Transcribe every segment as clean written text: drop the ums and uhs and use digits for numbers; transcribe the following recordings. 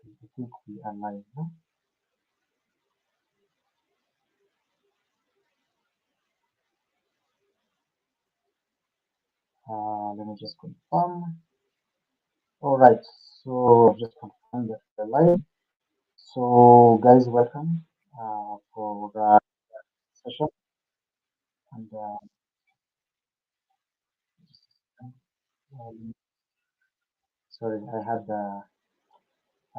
I think we are live. Huh? Let me just confirm. All right, so just confirm that we're live. So, guys, welcome for the session. And um, sorry, I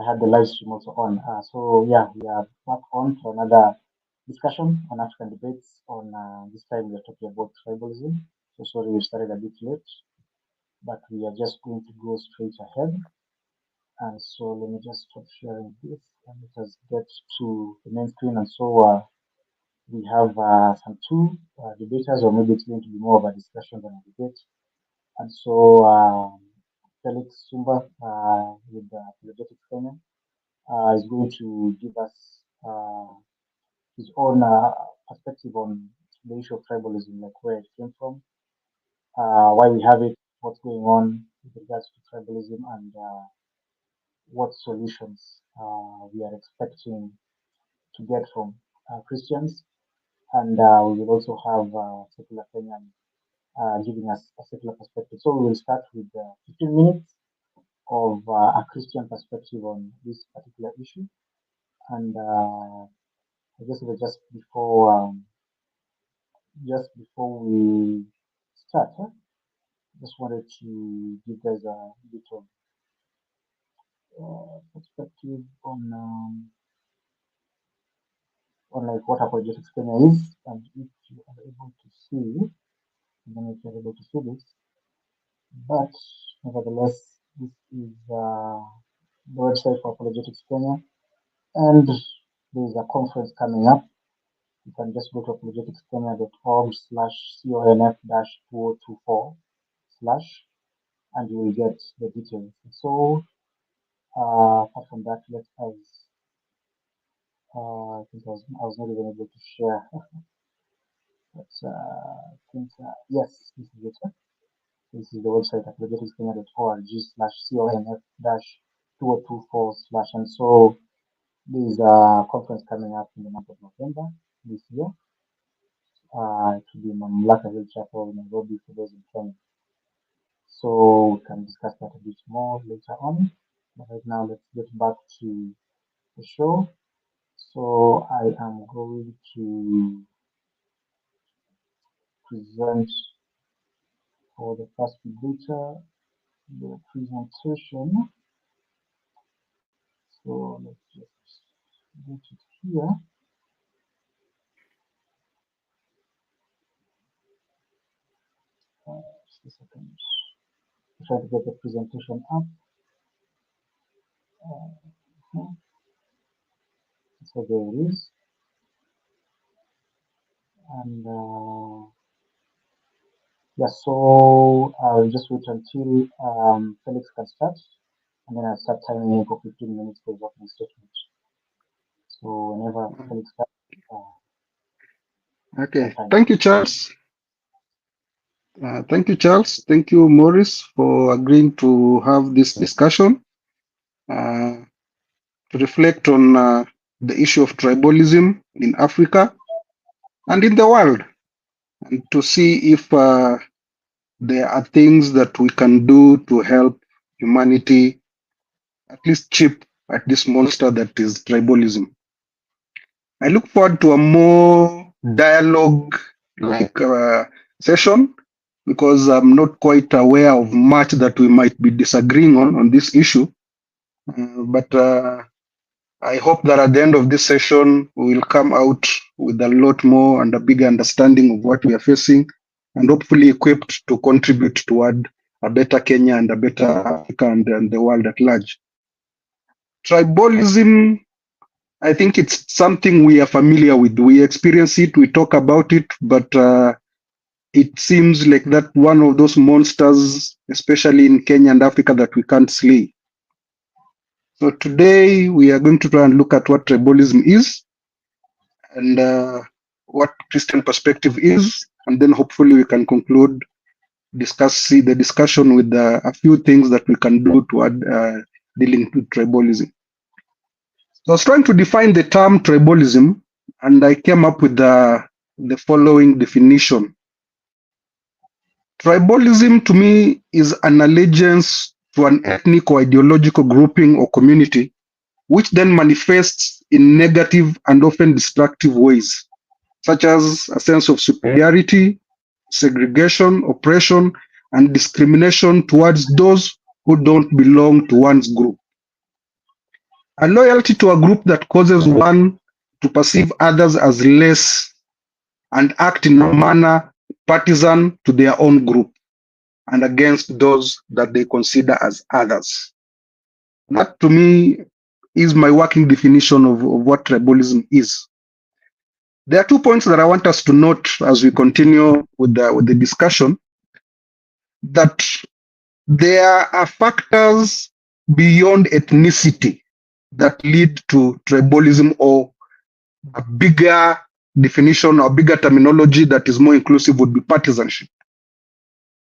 had the live stream also on. So yeah, we are back on to another discussion on African debates. On this time, we are talking about tribalism. So sorry, we started a bit late, but we are just going to go straight ahead. And so let me just stop sharing this and let us get to the main screen. And so we have some two debaters, or maybe it's going to be more of a discussion than a debate. And so Felix Sumba with Apologetics Kenya is going to give us his own perspective on the issue of tribalism, like where it came from, why we have it, what's going on with regards to tribalism, and what solutions we are expecting to get from Christians. And we will also have secular Kenyan giving us a secular perspective. So we will start with 15 minutes of a Christian perspective on this particular issue. And I guess it was just before we start, just wanted to give guys a bit of perspective on like what apologetics Kenya is, and if you are able to see, then if you're able to see this. But nevertheless, this is the website for apologetics Kenya, and there is a conference coming up. You can just go to apologeticskenya.org/conf-2024/ and you will get the details. So apart from that, let us. I think I was not even able to share. But I think yes, this is it. This is the website apologetiskenya.org/conf-2024/ and so there is a conference coming up in the month of November this year. It will be in Mamlaka Hill Chapel, Nairobi, for those in Kenya. So we can discuss that a bit more later on. But right now, let's get back to the show. So I am going to present for the first debater the presentation. So let's just get it here. Just a second. Try to get the presentation up. So there it is. And yeah, so I'll just wait until Felix can start, and then I'll start timing for 15 minutes for his opening statement. So whenever Felix starts. Okay, thank you, Charles. Thank you, Charles. Thank you, Maurice, for agreeing to have this discussion to reflect on the issue of tribalism in Africa and in the world, and to see if there are things that we can do to help humanity at least chip at this monster that is tribalism. I look forward to a more dialogue like session, because I'm not quite aware of much that we might be disagreeing on this issue. But I hope that at the end of this session, we will come out with a lot more and a bigger understanding of what we are facing, and hopefully equipped to contribute toward a better Kenya and a better Africa and the world at large. Tribalism, I think it's something we are familiar with. We experience it, we talk about it, but it seems like that one of those monsters, especially in Kenya and Africa, that we can't slay. So today we are going to try and look at what tribalism is, and what Christian perspective is, and then hopefully we can conclude, see the discussion with a few things that we can do toward dealing with tribalism. So I was trying to define the term tribalism, and I came up with the following definition. Tribalism to me is an allegiance to an ethnic or ideological grouping or community, which then manifests in negative and often destructive ways, such as a sense of superiority, segregation, oppression, and discrimination towards those who don't belong to one's group. A loyalty to a group that causes one to perceive others as less and act in a manner partisan to their own group and against those that they consider as others. That to me is my working definition of what tribalism is. There are 2 points that I want us to note as we continue with the discussion, that there are factors beyond ethnicity that lead to tribalism, or a bigger definition or bigger terminology that is more inclusive would be partisanship.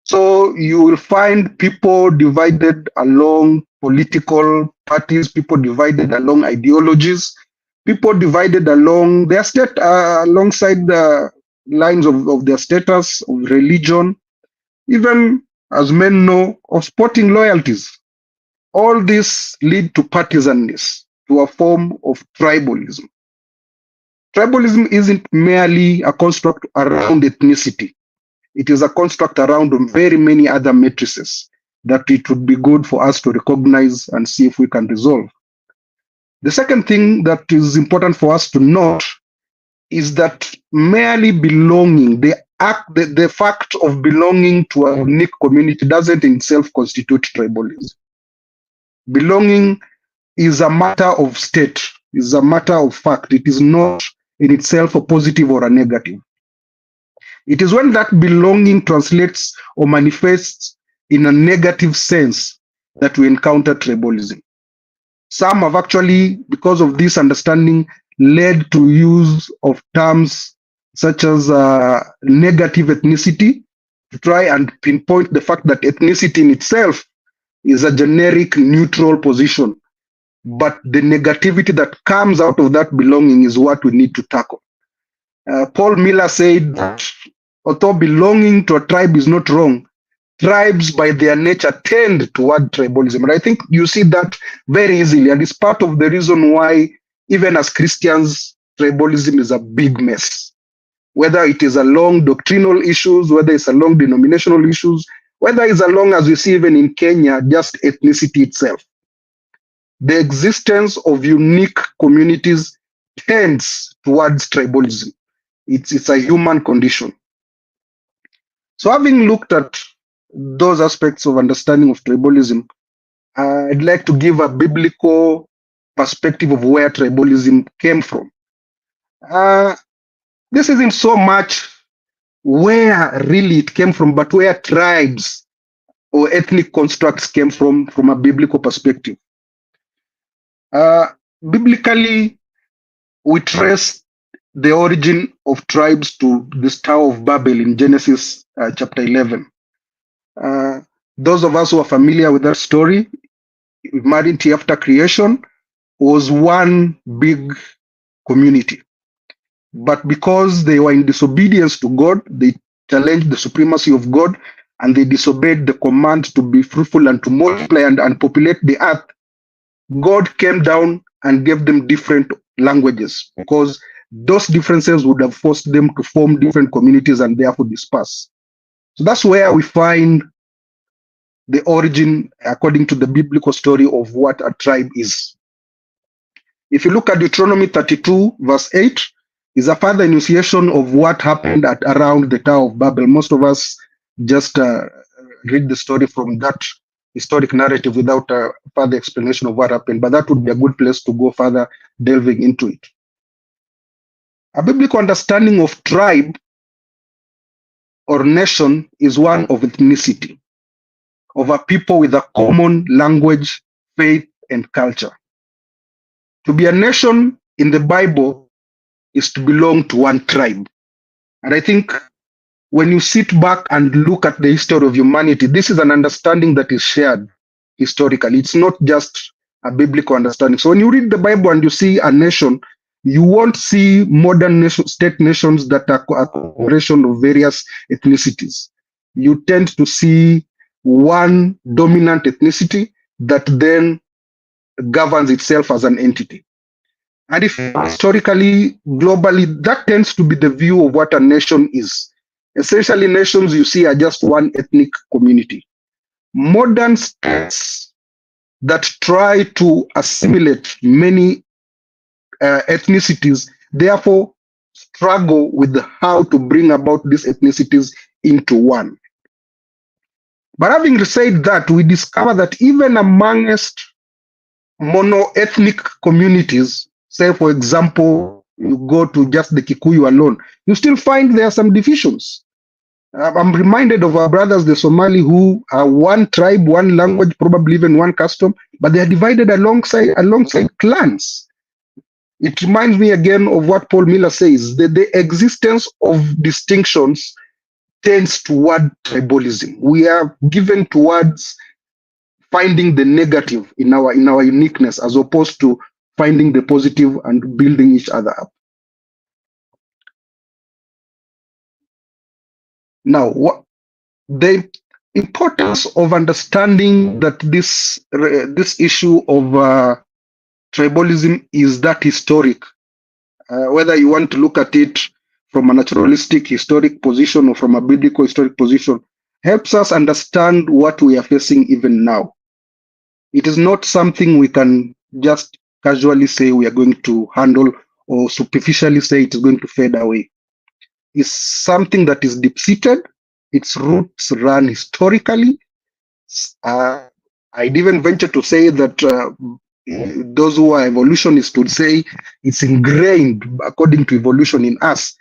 So you will find people divided along political parties, people divided along ideologies, people divided along their state, alongside the lines of their status, of religion, even, as men know, of sporting loyalties. All this lead to partisanness, to a form of tribalism. Tribalism isn't merely a construct around ethnicity. It is a construct around very many other matrices that it would be good for us to recognize and see if we can resolve. The second thing that is important for us to note is that merely belonging, the fact of belonging to a unique community doesn't in itself constitute tribalism. Belonging is a matter of state, is a matter of fact. It is not in itself a positive or a negative. It is when that belonging translates or manifests in a negative sense that we encounter tribalism. Some have actually, because of this understanding, led to use of terms such as negative ethnicity to try and pinpoint the fact that ethnicity in itself is a generic neutral position. But the negativity that comes out of that belonging is what we need to tackle. Paul Miller said that although belonging to a tribe is not wrong, tribes by their nature tend toward tribalism. And I think you see that very easily. And it's part of the reason why, even as Christians, tribalism is a big mess. Whether it is along doctrinal issues, whether it's along denominational issues, whether it's along, as we see even in Kenya, just ethnicity itself. The existence of unique communities tends towards tribalism. It's a human condition. So having looked at those aspects of understanding of tribalism, I'd like to give a biblical perspective of where tribalism came from. This isn't so much where really it came from, but where tribes or ethnic constructs came from a biblical perspective. Biblically, we trace the origin of tribes to this Tower of Babel in Genesis chapter 11. Those of us who are familiar with that story, humanity after creation was one big community. But because they were in disobedience to God, they challenged the supremacy of God, and they disobeyed the command to be fruitful and to multiply and populate the earth. God came down and gave them different languages, because those differences would have forced them to form different communities and therefore disperse. So that's where we find the origin, according to the biblical story, of what a tribe is. If you look at Deuteronomy 32, verse 8, is a further enunciation of what happened at around the Tower of Babel. Most of us just read the story from that historic narrative without a further explanation of what happened, but that would be a good place to go further delving into it. A biblical understanding of tribe or nation is one of ethnicity, of a people with a common language, faith, and culture. To be a nation in the Bible is to belong to one tribe. And I think when you sit back and look at the history of humanity, this is an understanding that is shared historically. It's not just a biblical understanding. So when you read the Bible and you see a nation, you won't see modern state nations that are a conglomeration of various ethnicities. You tend to see one dominant ethnicity that then governs itself as an entity. And if historically, globally, that tends to be the view of what a nation is. Essentially, nations you see are just one ethnic community. Modern states that try to assimilate many ethnicities, therefore struggle with how to bring about these ethnicities into one. But having said that, we discover that even amongst mono-ethnic communities, say for example, you go to just the Kikuyu alone, you still find there are some divisions. I'm reminded of our brothers, the Somali, who are one tribe, one language, probably even one custom, but they are divided alongside clans. It reminds me again of what Paul Miller says, that the existence of distinctions tends toward tribalism. We are given towards finding the negative in our uniqueness as opposed to finding the positive and building each other up. Now, what the importance of understanding that this issue of tribalism is that historic, whether you want to look at it from a naturalistic historic position or from a biblical historic position, helps us understand what we are facing even now. It is not something we can just casually say we are going to handle or superficially say it is going to fade away. It's something that is deep-seated. Its roots run historically. I'd even venture to say that those who are evolutionists would say it's ingrained according to evolution in us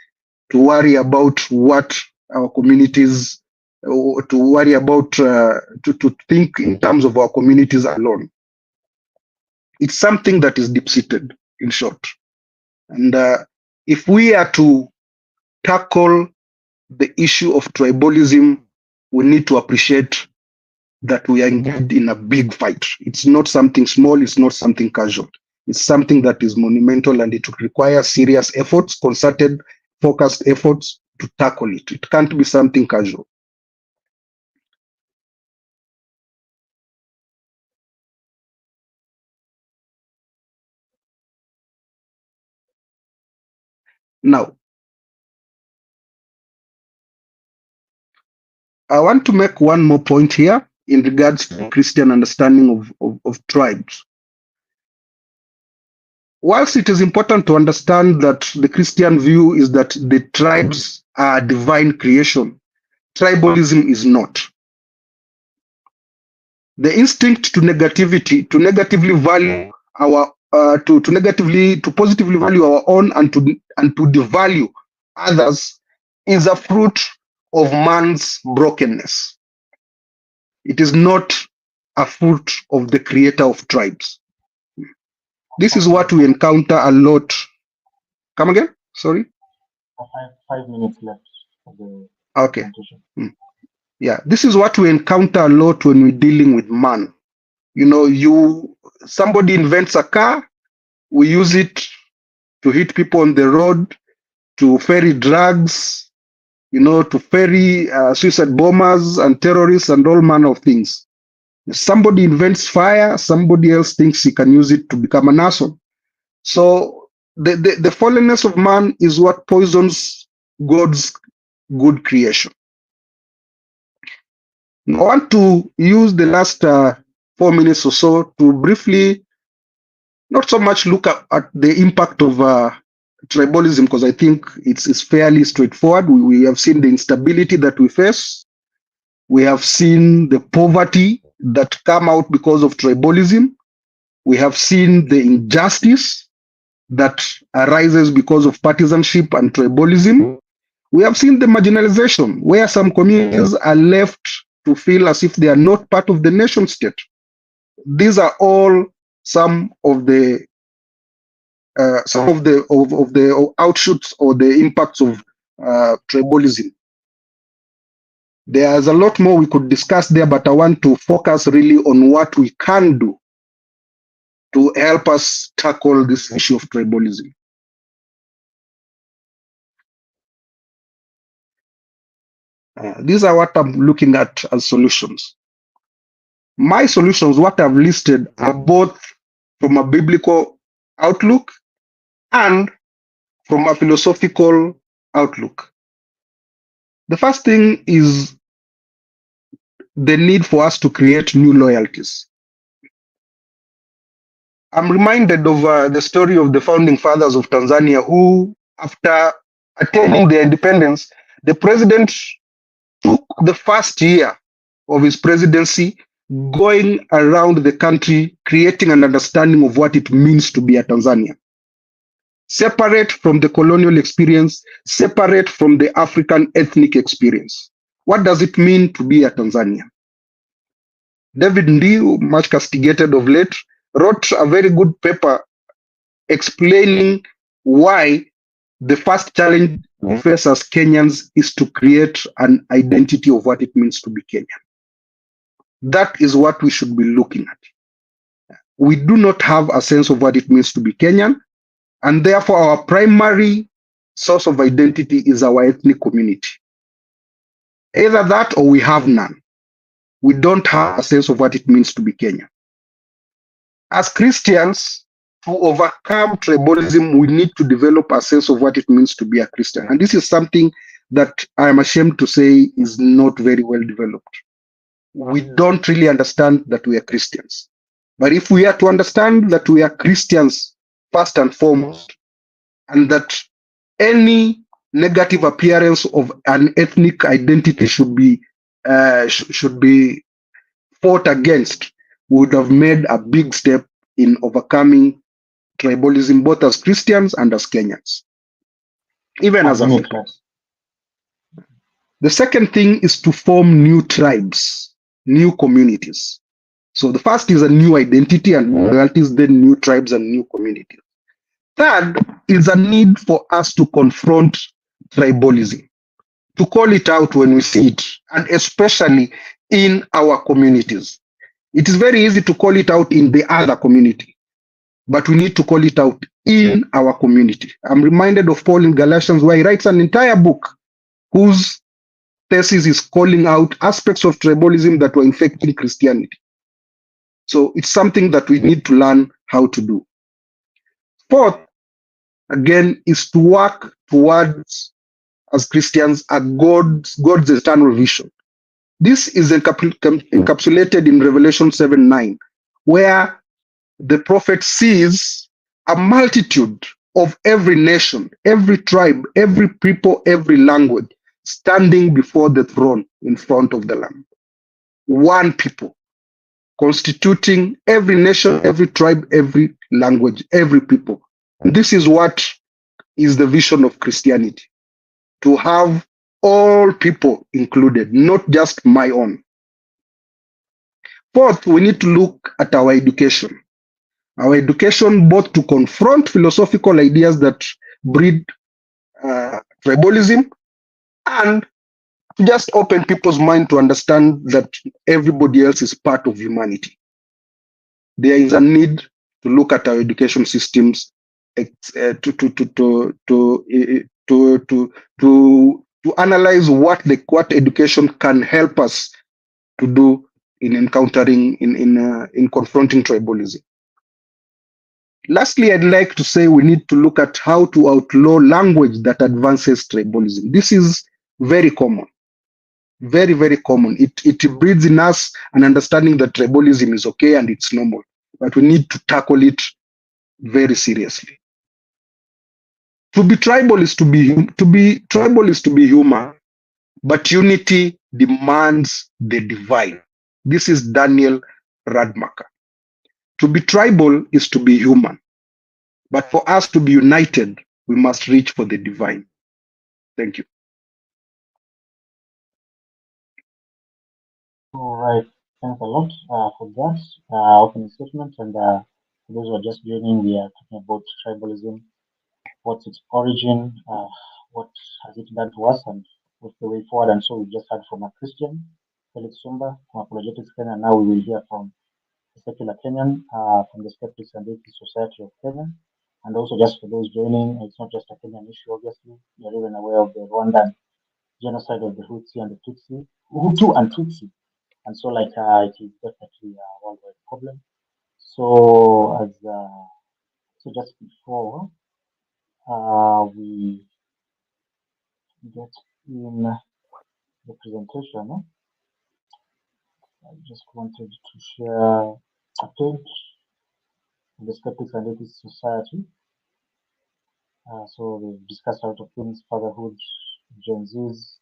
to worry about what our communities, or to worry about, to think in terms of our communities alone. It's something that is deep-seated, in short. And if we are to tackle the issue of tribalism, we need to appreciate that we are engaged in a big fight. It's not something small, it's not something casual. It's something that is monumental, and it requires serious efforts, concerted, focused efforts to tackle it. It can't be something casual. Now, I want to make one more point here in regards to Christian understanding of tribes. Whilst it is important to understand that the Christian view is that the tribes are divine creation, tribalism is not. The instinct to negativity, to negatively value our, to positively value our own and to devalue others, is a fruit of man's brokenness. It is not a fruit of the creator of tribes. This is what we encounter a lot. Come again? Sorry? 5 minutes left for the Okay. presentation. Yeah, this is what we encounter a lot when we're dealing with man. You know, somebody invents a car, we use it to hit people on the road, to ferry drugs, to ferry suicide bombers and terrorists and all manner of things. Somebody invents fire, somebody else thinks he can use it to become an asshole. So the fallenness of man is what poisons God's good creation. I want to use the last 4 minutes or so to briefly, not so much look at the impact of tribalism, because I think it's fairly straightforward. We have seen the instability that we face. We have seen the poverty that come out because of tribalism. We have seen the injustice that arises because of partisanship and tribalism. We have seen the marginalization, where some communities are left to feel as if they are not part of the nation state. These are all some of the outshoots or the impacts of tribalism. There's a lot more we could discuss there, but I want to focus really on what we can do to help us tackle this issue of tribalism. These are what I'm looking at as solutions. My solutions, what I've listed, are both from a biblical outlook and from a philosophical outlook. The first thing is the need for us to create new loyalties. I'm reminded of the story of the founding fathers of Tanzania who, after attaining their independence, the president took the first year of his presidency going around the country, creating an understanding of what it means to be a Tanzanian. Separate from the colonial experience, separate from the African ethnic experience. What does it mean to be a Tanzanian? David Ndiu, much castigated of late, wrote a very good paper explaining why the first challenge we face as Kenyans is to create an identity of what it means to be Kenyan. That is what we should be looking at. We do not have a sense of what it means to be Kenyan, and therefore our primary source of identity is our ethnic community. Either that or we have none. We don't have a sense of what it means to be Kenyan. As Christians, to overcome tribalism, we need to develop a sense of what it means to be a Christian. And this is something that I am ashamed to say is not very well developed. We don't really understand that we are Christians. But if we are to understand that we are Christians first and foremost, and that any negative appearance of an ethnic identity should be fought against, we would have made a big step in overcoming tribalism, both as Christians and as Kenyans, even as Africans. The second thing is to form new tribes, new communities. So the first is a new identity and loyalties, then new tribes and new communities. Third is a need for us to confront tribalism, to call it out when we see it, and especially in our communities. It is very easy to call it out in the other community, but we need to call it out in our community. I'm reminded of Paul in Galatians, where he writes an entire book whose thesis is calling out aspects of tribalism that were infecting Christianity. So it's something that we need to learn how to do. Fourth, again, is to work towards, as Christians, God's eternal vision. This is encapsulated in Revelation 7:9, where the prophet sees a multitude of every nation, every tribe, every people, every language standing before the throne in front of the Lamb. One people, constituting every nation, every tribe, every language, every people. And this is what is the vision of Christianity, to have all people included, not just my own. Fourth, we need to look at our education. Our education, both to confront philosophical ideas that breed tribalism and to just open people's mind to understand that everybody else is part of humanity. There is a need to look at our education systems to analyze what education can help us to do in encountering in confronting tribalism. Lastly, I'd like to say we need to look at how to outlaw language that advances tribalism. This is very common, very, very common. It breeds in us an understanding that tribalism is okay and it's normal, but we need to tackle it very seriously. To be tribal is to be human, but unity demands the divine. This is Daniel Radmacher. To be tribal is to be human, but for us to be united, we must reach for the divine. Thank you. All right. Thanks a lot for that opening statement. And for those who are just joining, we are talking about tribalism, what's its origin, what has it done to us, and what's the way forward. And so we just heard from a Christian, Felix Sumba, from Apologetics Kenya. Now we will hear from a secular Kenyan from the Skeptics and Atheists Society of Kenya. And also, just for those joining, it's not just a Kenyan issue, obviously. You're even aware of the Rwandan genocide of the Hutu and the Tutsi. And so, it is definitely a worldwide problem. So, so just before we get in the presentation, I just wanted to share a page of the Skeptics and Atheists Society. So we've discussed a lot of things, fatherhood, Gen Zs,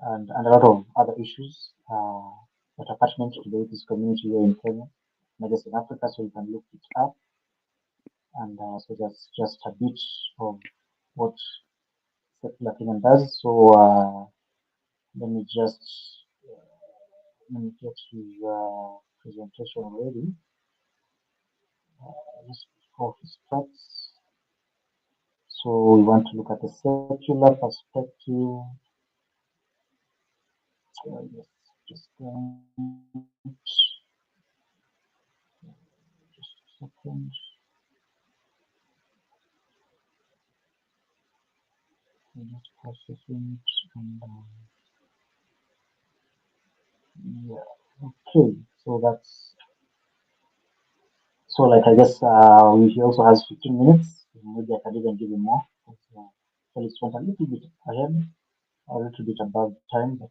and a lot of other issues that are pertinent to the atheist community here in Kenya, and I guess in Africa, so you can look it up. And so that's just a bit of what secular Kenyan does. So let me just let me get his presentation ready just before he starts. So we want to look at the secular perspective. Yes, just just a second. I'm just processing it and yeah. Okay, so that's so like I guess he also has 15 minutes. Maybe I can even give him more. Felix went a little bit ahead, a little bit above time, but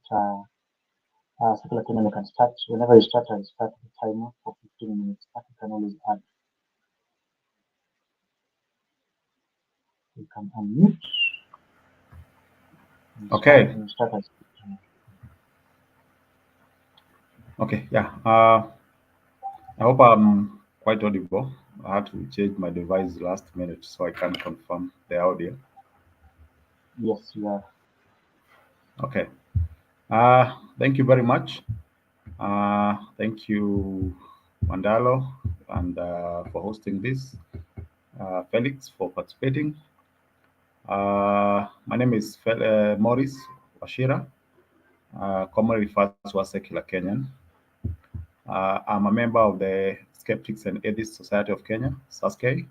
Secular Kenyan you can start whenever you start. I start the timer for 15 minutes. But you can always add. You can unmute and start Okay. and start as. Okay. Yeah. I hope I'm quite audible. I had to change my device last minute, so I can confirm the audio. Yes, you are. Okay. Thank you very much. Thank you, Mandalo, and for hosting this. Felix for participating. My name is Maurice Washira, commonly referred to as Secular Kenyan. I'm a member of the Skeptics and Atheists Society of Kenya, SASK.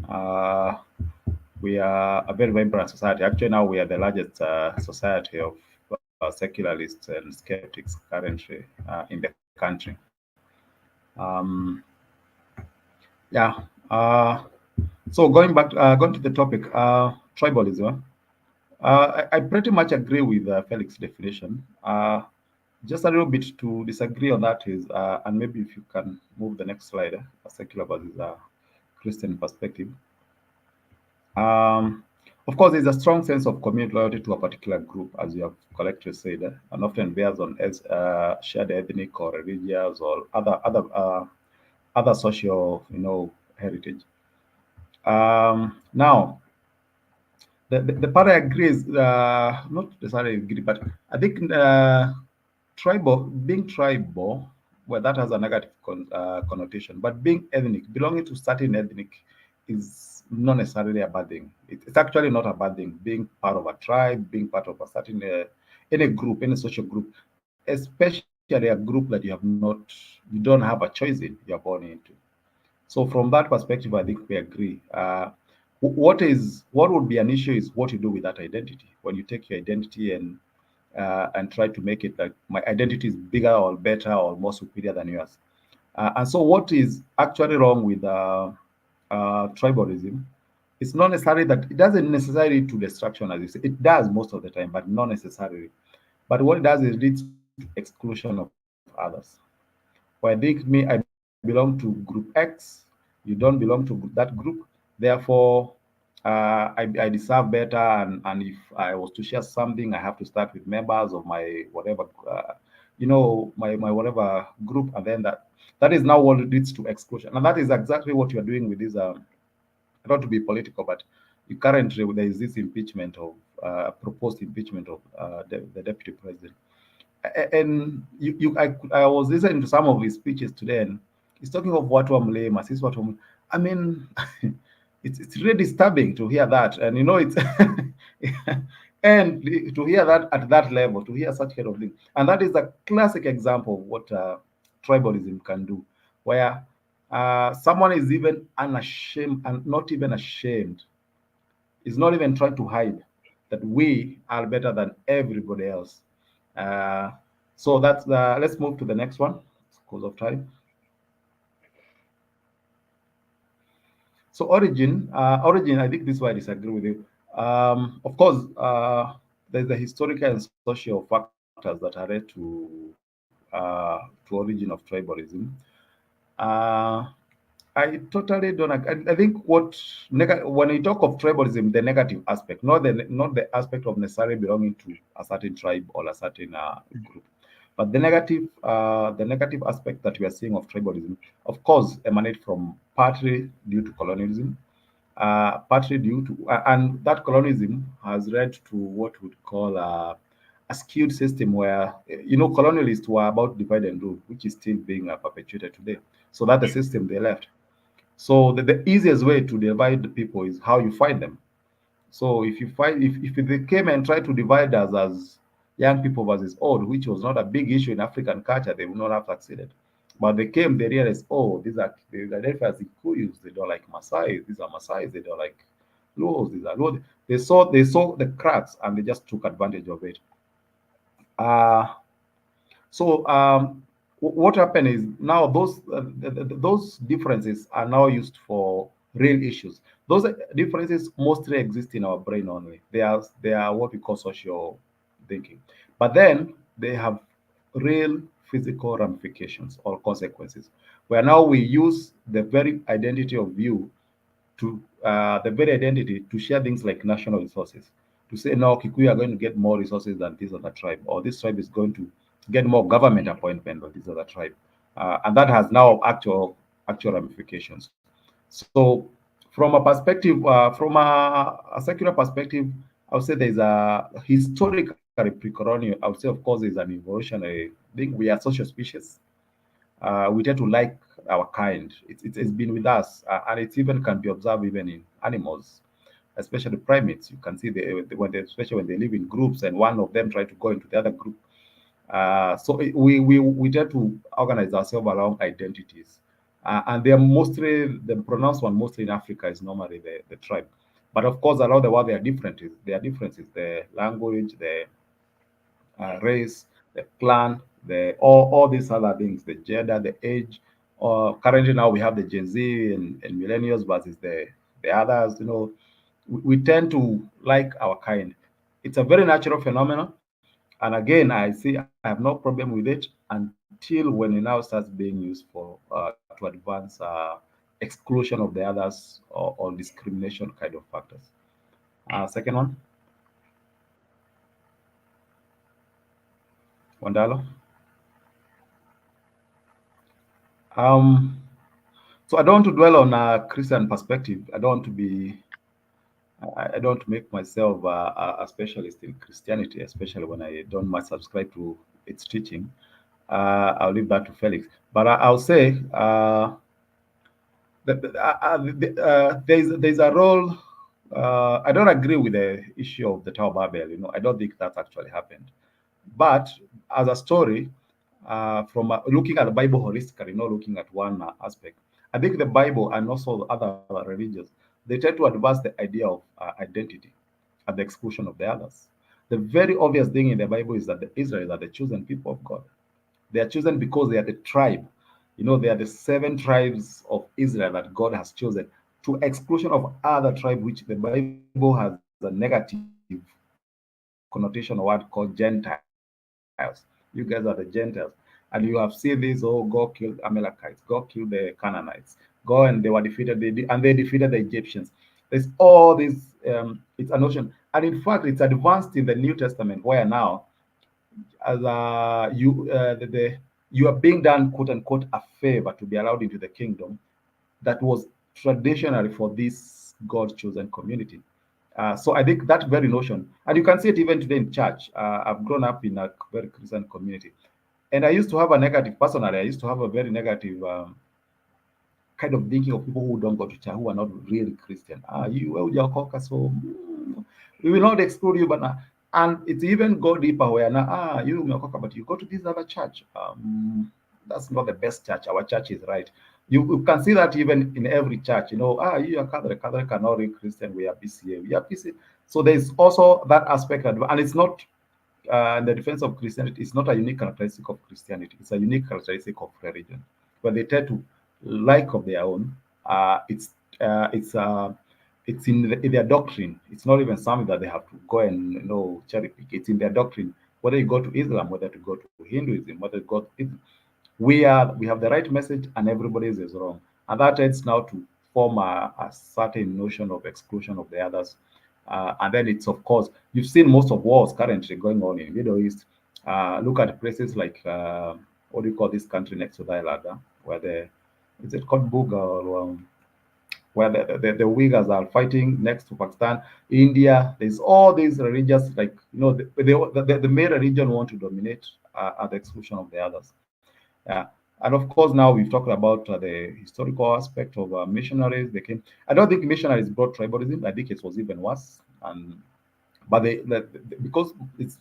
Uh, we are a very vibrant society. Actually, now we are the largest society of secularists and skeptics currently in the country. Um, yeah. So going to the topic, tribalism. I pretty much agree with Felix's definition. Just a little bit to disagree on that is, and maybe if you can move the next slide, a secular versus a Christian perspective. Of course, there's a strong sense of community loyalty to a particular group, as you have collectively said, and often bears on as shared ethnic or religious or other social, heritage. Now, the part I agree is not necessarily agree, but I think being tribal, well, that has a negative connotation, but being ethnic, belonging to certain ethnic, is not necessarily a bad thing. It's actually not a bad thing. Being part of a tribe, being part of a certain any group, any social group, especially a group that you don't have a choice in, you're born into. So from that perspective, I think we agree. What would be an issue is what you do with that identity when you take your identity and try to make it like my identity is bigger or better or more superior than yours. And so, what is actually wrong with tribalism? It's not necessarily that it doesn't necessarily to destruction, as you say. It does most of the time, but not necessarily. But what it does is leads to exclusion of others. Where I think I belong to group X, you don't belong to that group, therefore I deserve better, and if I was to share something, I have to start with members of my whatever my whatever group, and then that is now what leads to exclusion, and that is exactly what you are doing with this not to be political, but currently there is this impeachment of proposed impeachment of the deputy president. And I was listening to some of his speeches today, and he's talking of what lame, assist what I mean, it's really disturbing to hear that, and it's and to hear that at that level, to hear such kind of thing, and that is a classic example of what tribalism can do, where someone is even unashamed and not even ashamed, is not even trying to hide that we are better than everybody else. Uh, so that's let's move to the next one because of time. So origin, I think this is why I disagree with you. Of course, there's the historical and social factors that are led to origin of tribalism. Uh, I totally don't. I think when we talk of tribalism, the negative aspect, not the aspect of necessarily belonging to a certain tribe or a certain group, but the negative aspect that we are seeing of tribalism, of course, emanate from partly due to colonialism, partly due to and that colonialism has led to what we'd call a skewed system where colonialists were about divide and rule, which is still being perpetuated today. So that's the system they left. So the easiest way to divide the people is how you find them. So if they came and tried to divide us as young people versus old, which was not a big issue in African culture, they would not have succeeded. But they came, they realized, oh, they identify as Kikuyus, they don't like Masai, these are Masais, they don't like Luos, these are Luos. They saw the cracks and they just took advantage of it. Uh, so what happened is now those differences are now used for real issues. Those differences mostly exist in our brain only. They are what we call social thinking, but then they have real physical ramifications or consequences. Where now we use the very identity of you to the very identity to share things like national resources. To say, no, Kikuyu are going to get more resources than this other tribe, or this tribe is going to get more government appointment than this other tribe. And that has now actual ramifications. So, from a perspective, from a secular perspective, I would say there's a historically pre-colonial. I would say, of course, there's an evolutionary thing. We are social species. We tend to like our kind. It's been with us, and it even can be observed even in animals, especially primates. You can see especially when they live in groups, and one of them try to go into the other group. So we tend to organize ourselves around identities, and they are mostly the pronounced one mostly in Africa is normally the tribe, but of course around the world there are differences. The language, the race, the clan, the all these other things, the gender, the age. Currently now we have the Gen Z and millennials versus the others. We tend to like our kind. It's a very natural phenomenon, and again, I have no problem with it until when it now starts being used for to advance exclusion of the others or discrimination kind of factors. Second one, Wandalo. Um, So I don't want to dwell on a Christian perspective. I don't want to be. I don't want to make myself a specialist in Christianity, especially when I don't much subscribe to its teaching. I'll leave that to Felix. But I'll say there's a role. I don't agree with the issue of the Tower of Babel. I don't think that actually happened. But as a story, from looking at the Bible holistically, not looking at one aspect, I think the Bible and also other religions, they tend to advance the idea of identity at the exclusion of the others. The very obvious thing in the Bible is that the Israelites are the chosen people of God. They are chosen because they are the tribe. They are the 7 tribes of Israel that God has chosen to exclusion of other tribe, which the Bible has a negative connotation or word called Gentiles. You guys are the Gentiles. And you have seen this, God killed Amalekites, God killed the Canaanites, go and they were defeated, and they defeated the Egyptians. There's all these, it's a notion. And in fact, it's advanced in the New Testament where now as you are being done quote unquote a favor to be allowed into the kingdom that was traditionally for this God chosen community. So I think that very notion, and you can see it even today in church. I've grown up in a very Christian community, and I used to have a negative personally. I used to have a very negative kind of thinking of people who don't go to church, who are not really Christian. So we will not exclude you, but and it's even go deeper where now you Umeokoka, but you go to this other church. that's not the best church. Our church is right. You can see that even in every church. You are Catholic. Catholic are not really Christian. We are BCA. We are BCA. So there's also that aspect, and it's not in the defense of Christianity. It's not a unique characteristic of Christianity. It's a unique characteristic of religion, where they tend to like of their own. Uh, it's uh, it's uh, it's in their doctrine. It's not even something that they have to go and cherry pick. It's in their doctrine. Whether you go to Islam, whether to go to Hinduism, whether you go to Islam, we have the right message, and everybody is wrong, and that tends now to form a certain notion of exclusion of the others. And then it's, of course, you've seen most of wars currently going on in Middle East. Look at places like what do you call this country next to Thailand, where the is it called Buga, or where the Uyghurs are fighting next to Pakistan, India. There's all these religious, like, the main religion want to dominate at the exclusion of the others. Yeah. And of course, now we've talked about the historical aspect of missionaries. They came. I don't think missionaries brought tribalism. I think it was even worse. And but because it's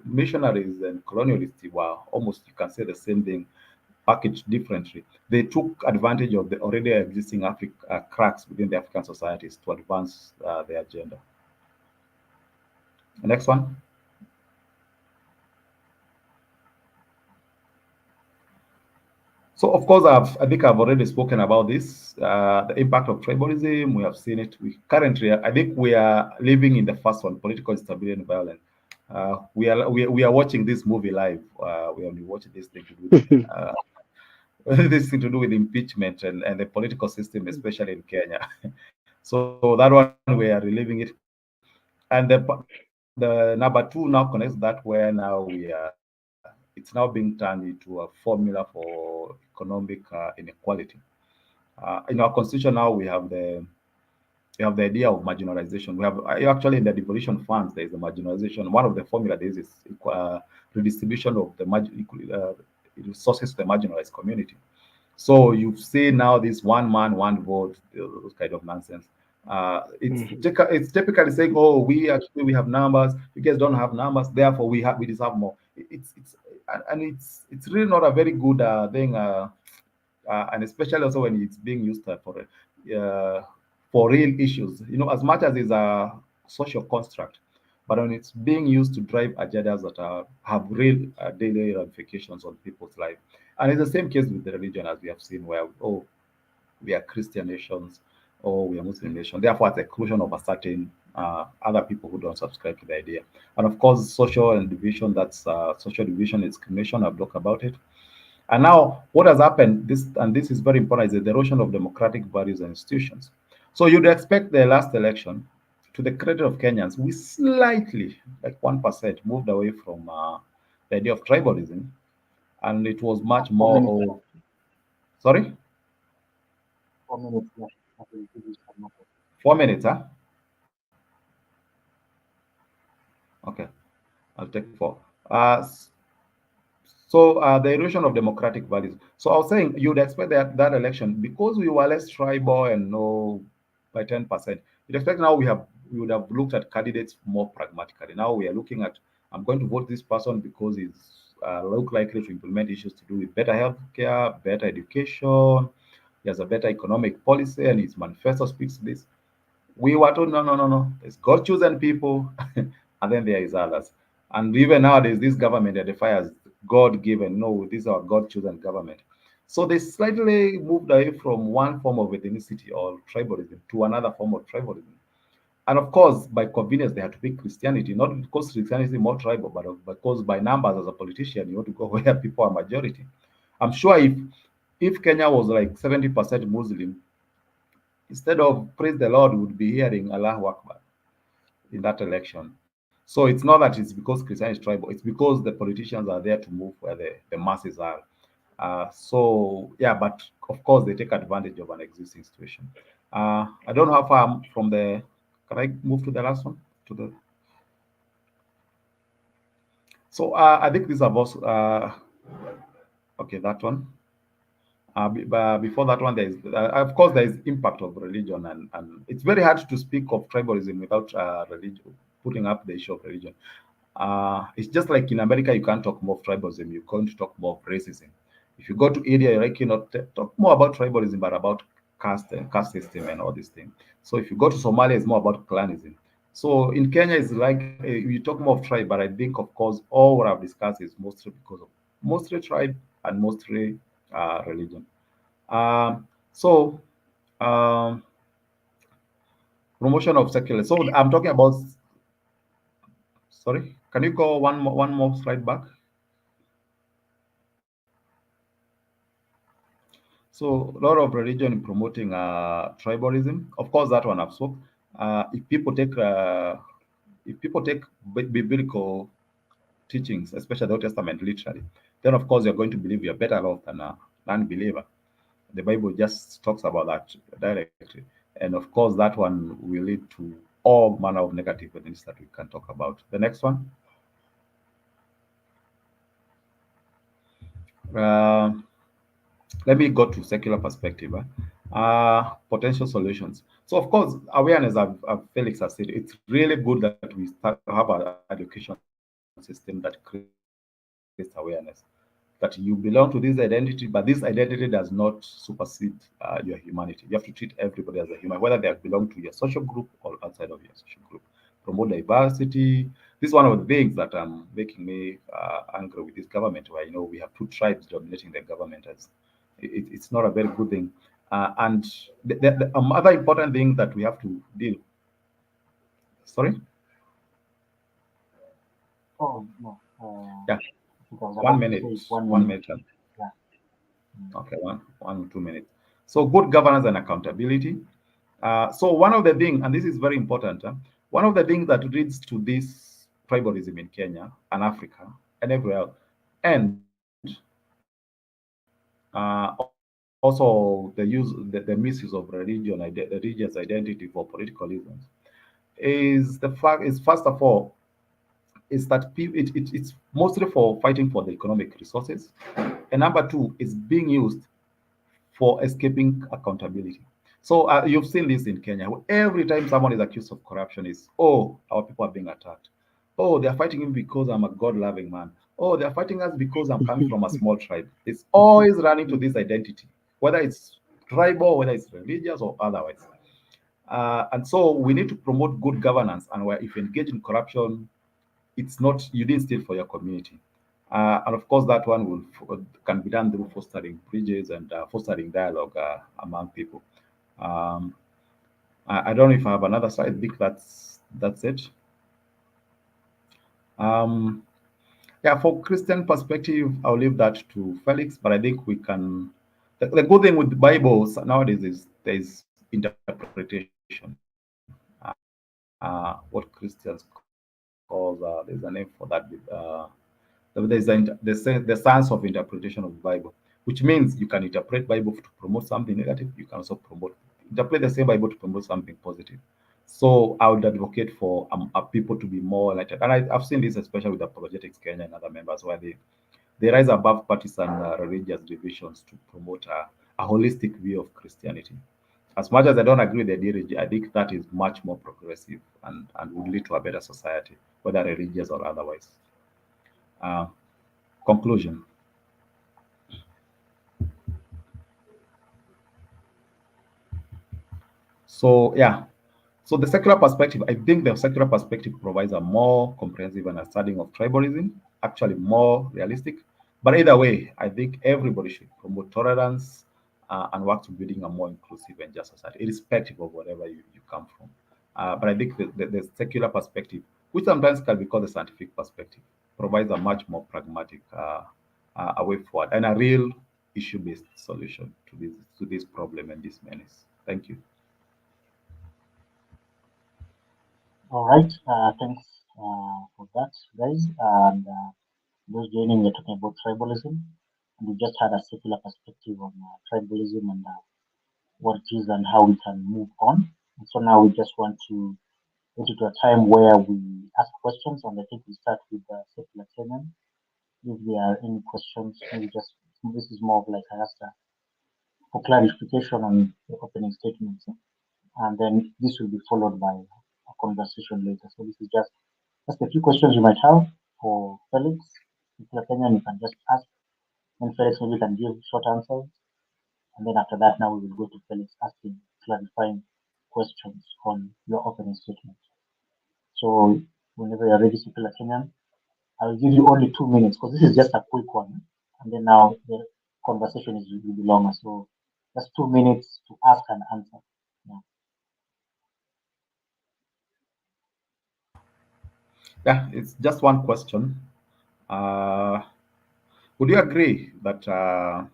missionaries and colonialists were almost, you can say, the same thing, packaged differently. They took advantage of the already existing cracks within the African societies to advance their agenda. The next one. So, of course, I think I've already spoken about this, the impact of tribalism. We have seen it. I think we are living in the first one, political instability and violence. We are watching this movie live. We are watching this thing to do with this thing to do with impeachment and the political system, especially in Kenya. So that one we are reliving it, and the number two now connects that, where now it's now being turned into a formula for economic inequality. In our constitution now we have the idea of marginalization. We have actually, in the devolution funds, there is a marginalization. One of the formula there is redistribution of the resources to the marginalized community. So you see now this one man, one vote, those kind of nonsense. It's typically saying, "Oh, we have numbers. You guys don't have numbers, therefore we deserve more." It's really not a very good thing, and especially also when it's being used for real issues. As much as it's a social construct, but when it's being used to drive agendas that have real daily ramifications on people's life. And it's the same case with the religion, as we have seen, where, oh, we are Christian nations, or we are Muslim nation. Therefore, at the exclusion of a certain other people who don't subscribe to the idea. And of course, social division, discrimination. I've talked about it. And now, what has happened? This is very important: is the erosion of democratic values and institutions. So you'd expect the last election, to the credit of Kenyans, we slightly, like 1%, moved away from the idea of tribalism, and it was much Four more. minutes Oh, left. sorry, 4 minutes left. Okay, we give you some more. 4 minutes, huh? Okay, I'll take four. So the erosion of democratic values. So I was saying you'd expect that election, because we were less tribal and no by 10%. You'd expect now we would have looked at candidates more pragmatically. Now we are looking at, I'm going to vote this person because he's look likely to implement issues to do with better healthcare, better education. He has a better economic policy, and his manifesto speaks to this. We were told, no, no, no, no. There's God chosen people, and then there is others. And even nowadays, this government identifies God given. No, these are God chosen government. So they slightly moved away from one form of ethnicity or tribalism to another form of tribalism. And of course, by convenience, they had to pick Christianity, not because Christianity is more tribal, but because by numbers, as a politician, you want to go where people are majority. I'm sure if Kenya was like 70% Muslim, instead of praise the Lord, we would be hearing Allahu Akbar in that election. So it's not that it's because Christianity is tribal, it's because the politicians are there to move where the masses are. So yeah, but of course they take advantage of an existing situation. I don't know how far I'm from the. Can I move to the last one? To the. So I think these are both. Okay, that one. But before that one, there is, of course, there is impact of religion, and it's very hard to speak of tribalism without religion, putting up the issue of religion. It's just like in America, you can't talk more of tribalism, you're going to talk more of racism. If you go to India, like talk more about tribalism, but about caste and caste system and all these things. So if you go to Somalia, it's more about clanism. So in Kenya, it's like you talk more of tribe, but I think, of course, all what I've discussed is mostly because of mostly tribe and mostly religion. So um, promotion of secular. So I'm talking about. Sorry, can you go one more slide back? So a lot of religion promoting tribalism. Of course, that one I've spoke. If people take biblical teachings, especially the Old Testament, literally, then of course you're going to believe you're better off than a non-believer. The Bible just talks about that directly, and of course that one will lead to all manner of negative things that we can talk about. The next one. Uh, Let me go to secular perspective. Potential solutions. So, of course, awareness, as Felix has said, it's really good that we start to have an education system that creates awareness that you belong to this identity, but this identity does not supersede your humanity. You have to treat everybody as a human, whether they belong to your social group or outside of your social group. Promote diversity. This is one of the things that making me angry with this government, where we have two tribes dominating the government. As it's not a very good thing. And the other important thing that we have to deal. Sorry. Oh no, Yeah. I think I was One about to minute. say 1 minute. 1 minute. Yeah. Mm. Okay. 2 minutes. So good governance and accountability. So one of the things, and this is very important, one of the things that leads to this tribalism in Kenya and Africa and everywhere else, and also the misuse of religious identity for political reasons, is first of all is that it's mostly for fighting for the economic resources, and number two is being used for escaping accountability. So you've seen this in Kenya. Every time someone is accused of corruption, is our people are being attacked. Oh, they are fighting me because I'm a God-loving man. Oh, they are fighting us because I'm coming from a small tribe. It's always running to this identity, whether it's tribal, whether it's religious or otherwise. And so we need to promote good governance. And where if you engage in corruption, it's not you didn't steal for your community. And of course, that one can be done through fostering bridges and fostering dialogue among people. Um, I don't know if I have another slide. I think that's it. Um, yeah, for Christian perspective, I'll leave that to Felix. But I think we can. The good thing with the Bibles nowadays is there's interpretation. What Christians call there's a name for that. There's the science of interpretation of the Bible, which means you can interpret Bible to promote something negative. You can also interpret the same Bible to promote something positive. So I would advocate for people to be more like, and I've seen this especially with Apologetics Kenya and other members, where they rise above partisan religious divisions to promote a holistic view of Christianity. As much as I don't agree with the ideology, I think that is much more progressive and would lead to a better society, whether religious or otherwise. Uh, Conclusion. So yeah, so the secular perspective, I think the secular perspective provides a more comprehensive understanding of tribalism, actually more realistic. But either way, I think everybody should promote tolerance and work to building a more inclusive and just society, irrespective of whatever you come from. But I think the secular perspective, which sometimes can be called the scientific perspective, provides a much more pragmatic a way forward and a real issue-based solution to this problem and this menace. Thank you. All right. Thanks for that, guys. And those joining, we're talking about tribalism, and we just had a secular perspective on tribalism and what it is and how we can move on. And so now we just want to get into a time where we ask questions, and I think we start with the secular tenant. If there are any questions, maybe just this is more of like I asked for clarification on the opening statements, and then this will be followed by a conversation later. So this is just a few questions you might have for Felix. If you're Kenyan, you can just ask, Then Felix maybe can give short answers, and then after that, now we will go to Felix asking clarifying questions on your opening statement. So whenever you're ready, Speaker Kenyan, I'll give you only 2 minutes because this is just a quick one, and then now the conversation is will be longer. So just 2 minutes to ask and answer. Yeah. Yeah, it's just one question. Uh, would you agree that to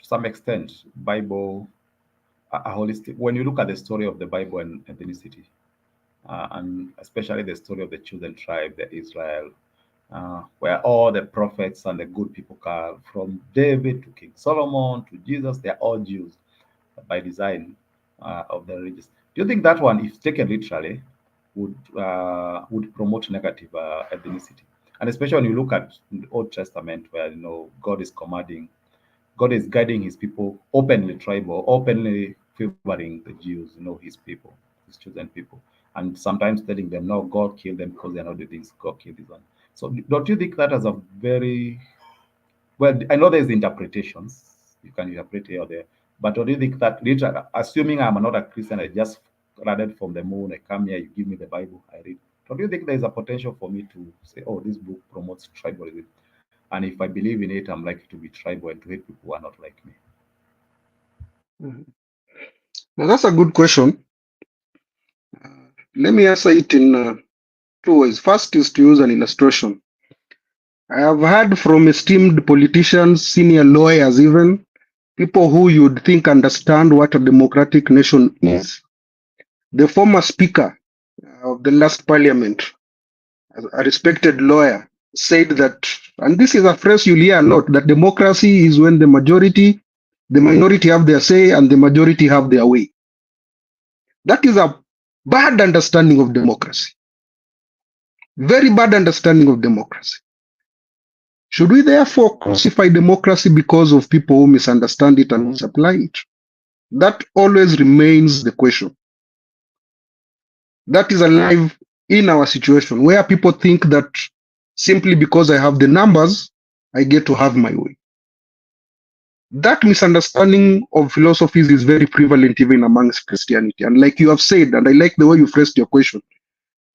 some extent, Bible, a holistic, when you look at the story of the Bible and ethnicity, and especially the story of the chosen tribe, the Israel, where all the prophets and the good people come from David to King Solomon to Jesus, they're all Jews by design of the religious. Do you think that one, if taken literally, would promote negative ethnicity? And especially when you look at the Old Testament, where God is commanding, God is guiding His people openly tribal, openly favoring the Jews, His people, His chosen people, and sometimes telling them, "No, God killed them because they're not doing this. God killed this one." So, don't you think that as a very well, I know there's interpretations. You can interpret here or there. But do you think that literally, assuming I'm not a Christian, I just landed from the moon, I come here, you give me the Bible, I read. Don't you think there's a potential for me to say, oh, this book promotes tribalism? And if I believe in it, I'm likely to be tribal and to hate people who are not like me. Mhm. Now that's a good question. Let me answer it in two ways. First is to use an illustration. I have heard from esteemed politicians, senior lawyers, even people who you'd think understand what a democratic nation is. The former speaker of the last parliament, a respected lawyer, said that, and this is a phrase you'll hear a lot, that democracy is when the minority have their say and the majority have their way. That is a bad understanding of democracy. Very bad understanding of democracy. Should we therefore crucify democracy because of people who misunderstand it and misapply it? That always remains the question. That is alive in our situation where people think that simply because I have the numbers, I get to have my way. That misunderstanding of philosophies is very prevalent even amongst Christianity. And like you have said, and I like the way you phrased your question,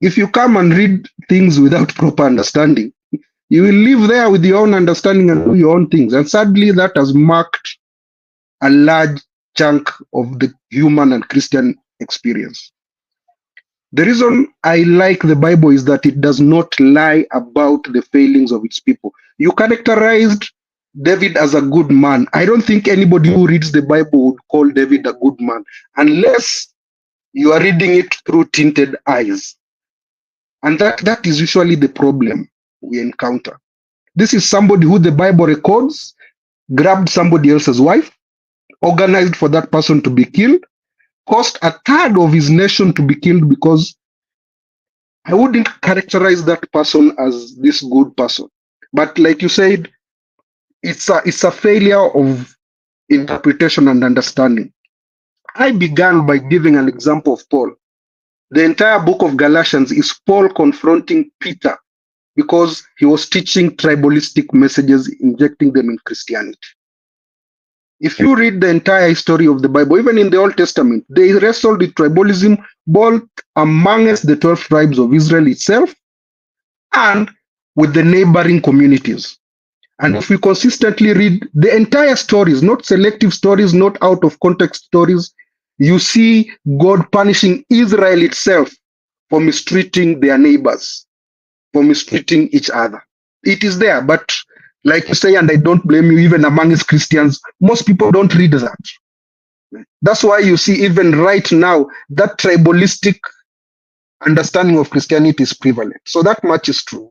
if you come and read things without proper understanding, you will live there with your own understanding and do your own things. And sadly, that has marked a large chunk of the human and Christian experience. The reason I like the Bible is that it does not lie about the failings of its people. You characterized David as a good man. I don't think anybody who reads the Bible would call David a good man unless you are reading it through tinted eyes. And that is usually the problem we encounter. This is somebody who the Bible records grabbed somebody else's wife, organized for that person to be killed, caused a third of his nation to be killed because I wouldn't characterize that person as this good person. But like you said, it's a failure of interpretation and understanding. I began by giving an example of Paul. The entire book of Galatians is Paul confronting Peter because he was teaching tribalistic messages, injecting them in Christianity. If you read the entire history of the Bible, even in the Old Testament, they wrestled with tribalism both amongst the 12 tribes of Israel itself and with the neighboring communities. And if we consistently read the entire stories, not selective stories, not out of context stories, you see God punishing Israel itself for mistreating their neighbors, for mistreating each other. It is there, but like you say, and I don't blame you, even amongst Christians, most people don't read that. That's why you see, even right now, that tribalistic understanding of Christianity is prevalent. So that much is true.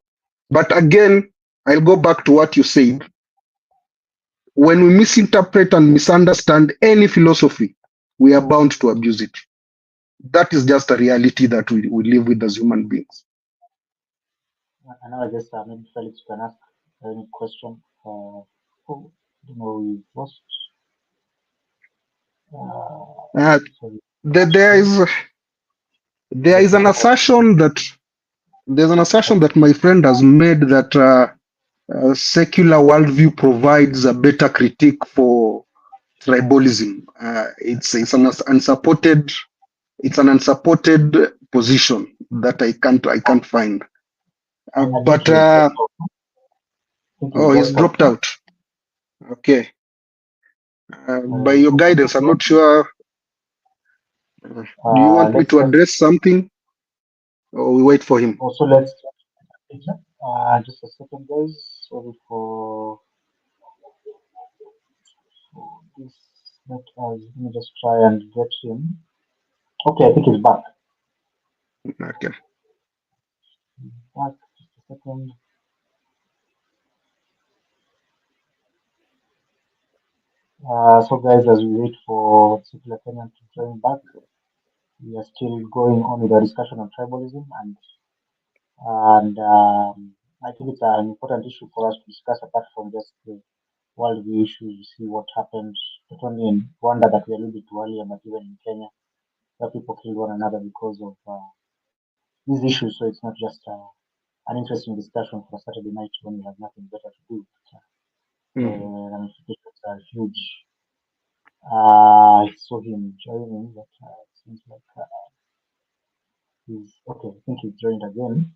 But again, I'll go back to what you said. When we misinterpret and misunderstand any philosophy, we are bound to abuse it. That is just a reality that we live with as human beings. And now I guess maybe Felix can ask any question. Oh, we lost. Uh, Sorry. there, there is there Yes, is an assertion that there's an assertion that my friend has made that secular worldview provides a better critique for tribalism. It's an unsupported position that I can't find. I think But he dropped off. I think he oh, he's dropped off. dropped out. Okay. By We your can guidance, I'm continue. not sure. Do you want me to Let's address something, or we wait for him? also let's picture. Just a second, guys. Sorry for this. Let me just try and get him. Okay, I think he's back. Okay. Back. Just a second. So guys, as we wait for Secular Kenyan to join back, we are still going on with our discussion on tribalism, and I think it's an important issue for us to discuss apart from just the worldview issues. See what happened not only in Rwanda that we alluded to earlier, but even in Kenya, where people killed one another because of these issues. So it's not just an interesting discussion for a Saturday night when you have nothing better to do. The Mhm. ramifications are huge. I saw him joining, but it seems like he's okay. I think he's joined again.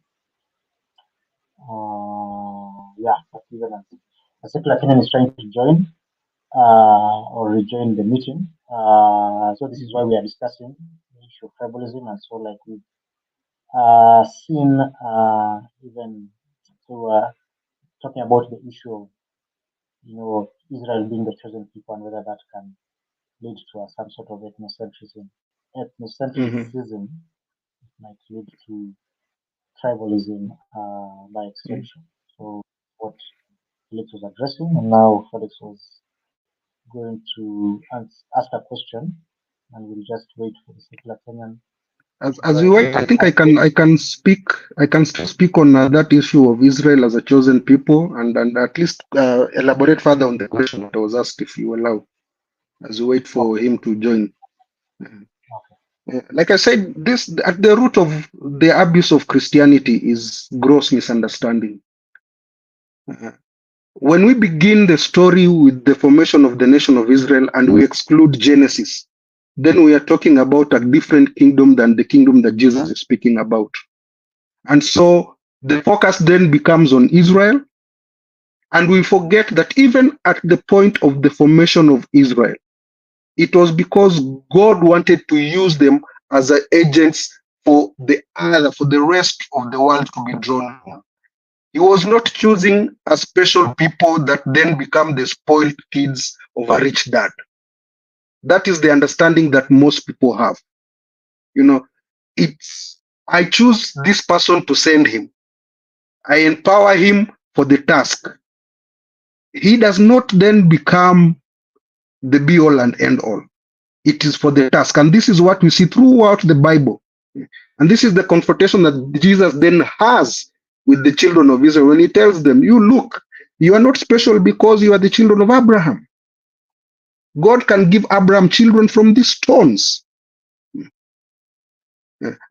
Yeah, but even as secular Kenyan is trying to join or rejoin the meeting. So this is why we are discussing the issue of tribalism, and so like we've seen even through talking about the issue of Israel being the chosen people and whether that can lead to some sort of ethnocentrism. Mhm. Ethnocentrism might lead to tribalism by Mhm. extension. So what Felix was addressing, and now Felix was going to ask a question, and we'll just wait for the secular Kenyan to As we join. wait, I think I can still speak on that issue of Israel as a chosen people, and at least elaborate further on the question that was asked, if you allow, as we wait for Okay, him to join. okay, Like I said, this at the root of the abuse of Christianity is gross misunderstanding. Uh, When we begin the story with the formation of the nation of Israel and we exclude Genesis, then we are talking about a different kingdom than the kingdom that Jesus is speaking about. And so the focus then becomes on Israel, and we forget that even at the point of the formation of Israel, it was because God wanted to use them as agents for the rest of the world to be drawn to him. He was not choosing a special people that then become the spoiled kids of a rich dad. That is the understanding that most people have. You know, it's I choose this person to send him. I empower him for the task. He does not then become the be all and end all. It is for the task. And this is what we see throughout the Bible. And this is the confrontation that Jesus then has with the children of Israel when he tells them, you look, you are not special because you are the children of Abraham. God can give Abraham children from these stones.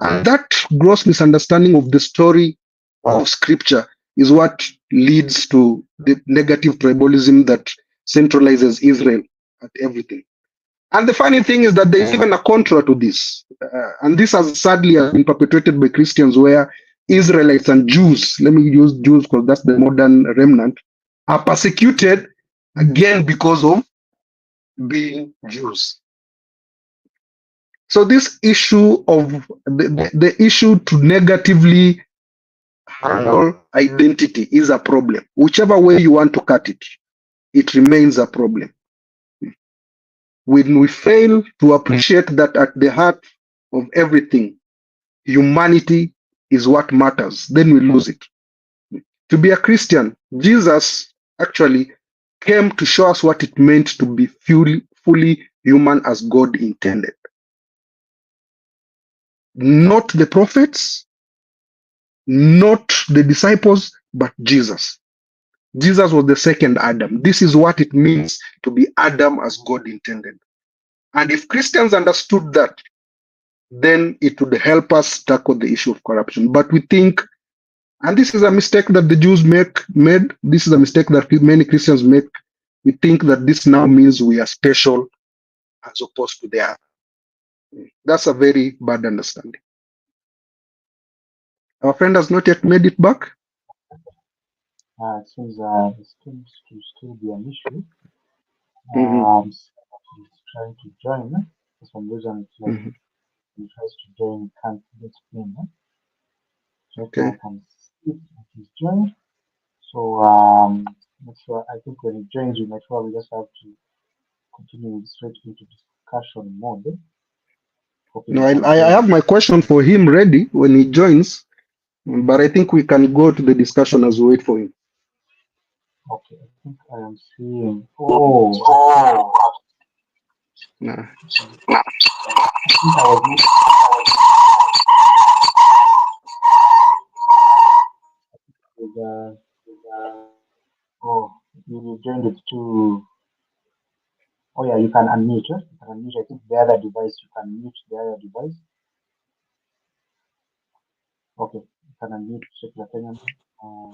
And that gross misunderstanding of the story of scripture is what leads to the negative tribalism that centralizes Israel at everything. And the funny thing is that there is even a contra to this. And this has sadly been perpetrated by Christians where Israelites and Jews, let me use Jews because that's the modern remnant, are persecuted again because of being Jews. So this issue of the issue to negatively handle identity is a problem. Whichever way you want to cut it, it remains a problem. When we fail to appreciate that at the heart of everything, humanity is what matters, then we lose it. To be a Christian, Jesus actually came to show us what it meant to be fully human as God intended. Not the prophets, not the disciples, but Jesus. Jesus was the second Adam. This is what it means to be Adam as God intended. And if Christians understood that, then it would help us tackle the issue of corruption. But we think And this is a mistake that the Jews made. This is a mistake that many Christians make. We think that this now means we are special as opposed to the other. That's a very bad understanding. Our friend has not yet made it back. It seems it seems to still be an issue. Hmm. He's trying to join. For some reason, it's like Hmm. he tries to join, can't get in. Right now, Okay. I can see that he's joined. So, not sure. I think when he joins, we might probably just have to continue straight into discussion mode. Hoping No, he can I join. have my question for him ready when he joins, but I think we can go to the discussion as we wait for him. Okay, I think I am seeing. Oh, Nah. I think I was not. With, oh, you joined it too. Oh yeah, you can unmute. You can unmute. I think the other device you can mute the other device. Okay, you can unmute Secular Kenyan. Uh,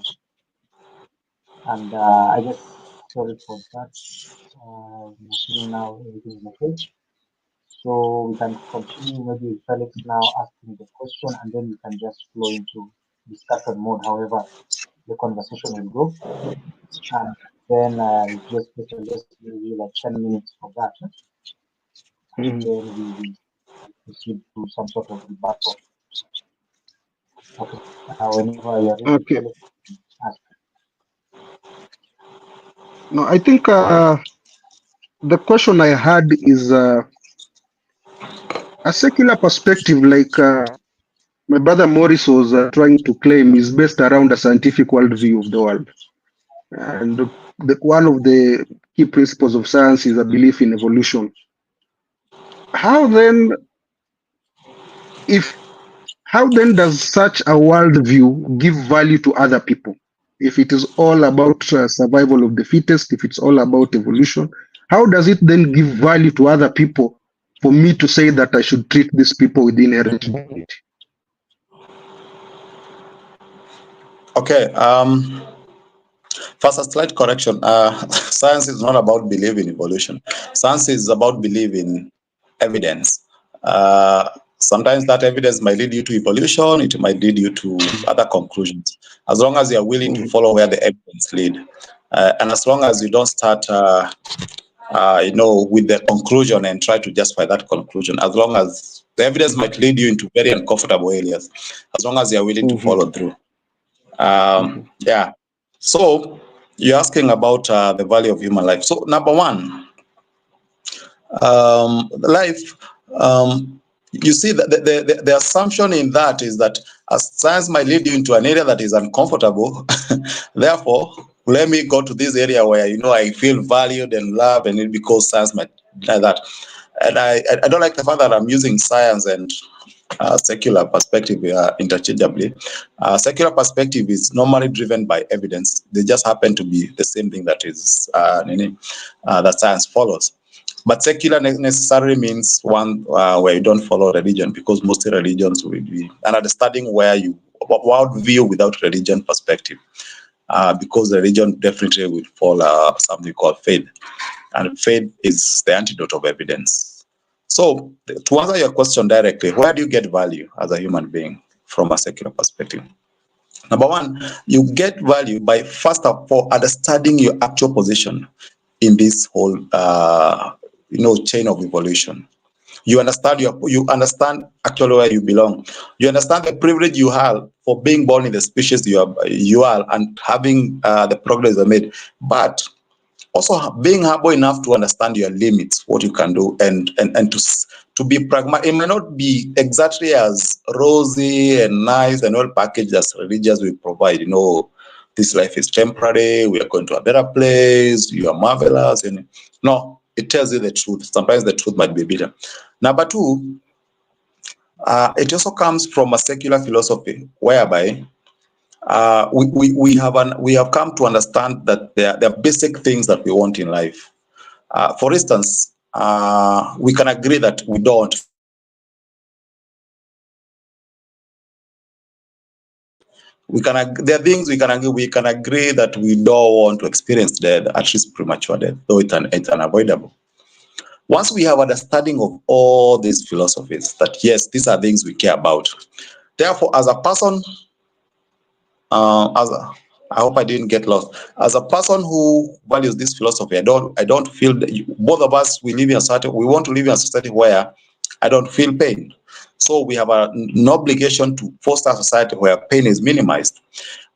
and I guess sorry for that. I'm assuming now everything is okay. So we can continue maybe with Felix now asking the question, and then we can just flow into discussion mode. However, the conversation will go, and then just maybe like 10 minutes for that, and Mhm. then we will proceed to some sort of rebuttal. Okay. Whenever you're ready, Okay. Felix, ask. No, I think the question I had is a secular perspective, like my brother Morris was trying to claim, is based around a scientific worldview of the world. And one of the key principles of science is a belief in evolution. How then, if how then does such a worldview give value to other people? If it is all about survival of the fittest, if it's all about evolution, how does it then give value to other people for me to say that I should treat these people with inherent dignity? Okay. First, a slight correction. Science is not about belief in evolution. Science is about belief in evidence. Uh, Sometimes that evidence might lead you to evolution. It might lead you to other conclusions. As long as you are willing to Mhm. follow where the evidence lead, and as long as you don't start, with the conclusion and try to justify that conclusion. As long as the evidence might lead you into very uncomfortable areas, as long as you are willing to Mhm. follow through. Mhm. Yeah. So you're asking about the value of human life. So number one, life. You see, the assumption in that is that as science might lead you into an area that is uncomfortable, therefore, let me go to this area where I feel valued and loved, and it because science might like that. And I don't like the fact that I'm using science and secular perspective interchangeably. Secular perspective is normally driven by evidence. They just happen to be the same thing that is that science follows. But secular necessarily means one where you don't follow religion, because most religions will be an understanding where you world view without religion perspective, because religion definitely will follow something called faith, and faith is the antidote of evidence. So, to answer your question directly, where do you get value as a human being from a secular perspective? Number one, you get value by first of all understanding your actual position in this whole chain of evolution. You understand actually where you belong. You understand the privilege you have for being born in the species you are and having the progress you made. But also being humble enough to understand your limits, what you can do, and to be pragmatic. It may not be exactly as rosy and nice and well packaged as religious will provide. This life is temporary. We are going to a better place. You are marvelous. And no, it tells you the truth. Sometimes the truth might be bitter. Number two, it also comes from a secular philosophy whereby we have come to understand that there are basic things that we want in life. For instance, we can agree that we don't there are things we can agree that we don't want to experience death, at least premature death, though it's unavoidable. Once we have understanding of all these philosophies, that yes, these are things we care about. Therefore, as a person, I hope I didn't get lost. As a person who values this philosophy, I don't feel that both of us we want to live in a society where I don't feel pain. So we have an obligation to foster a society where pain is minimized.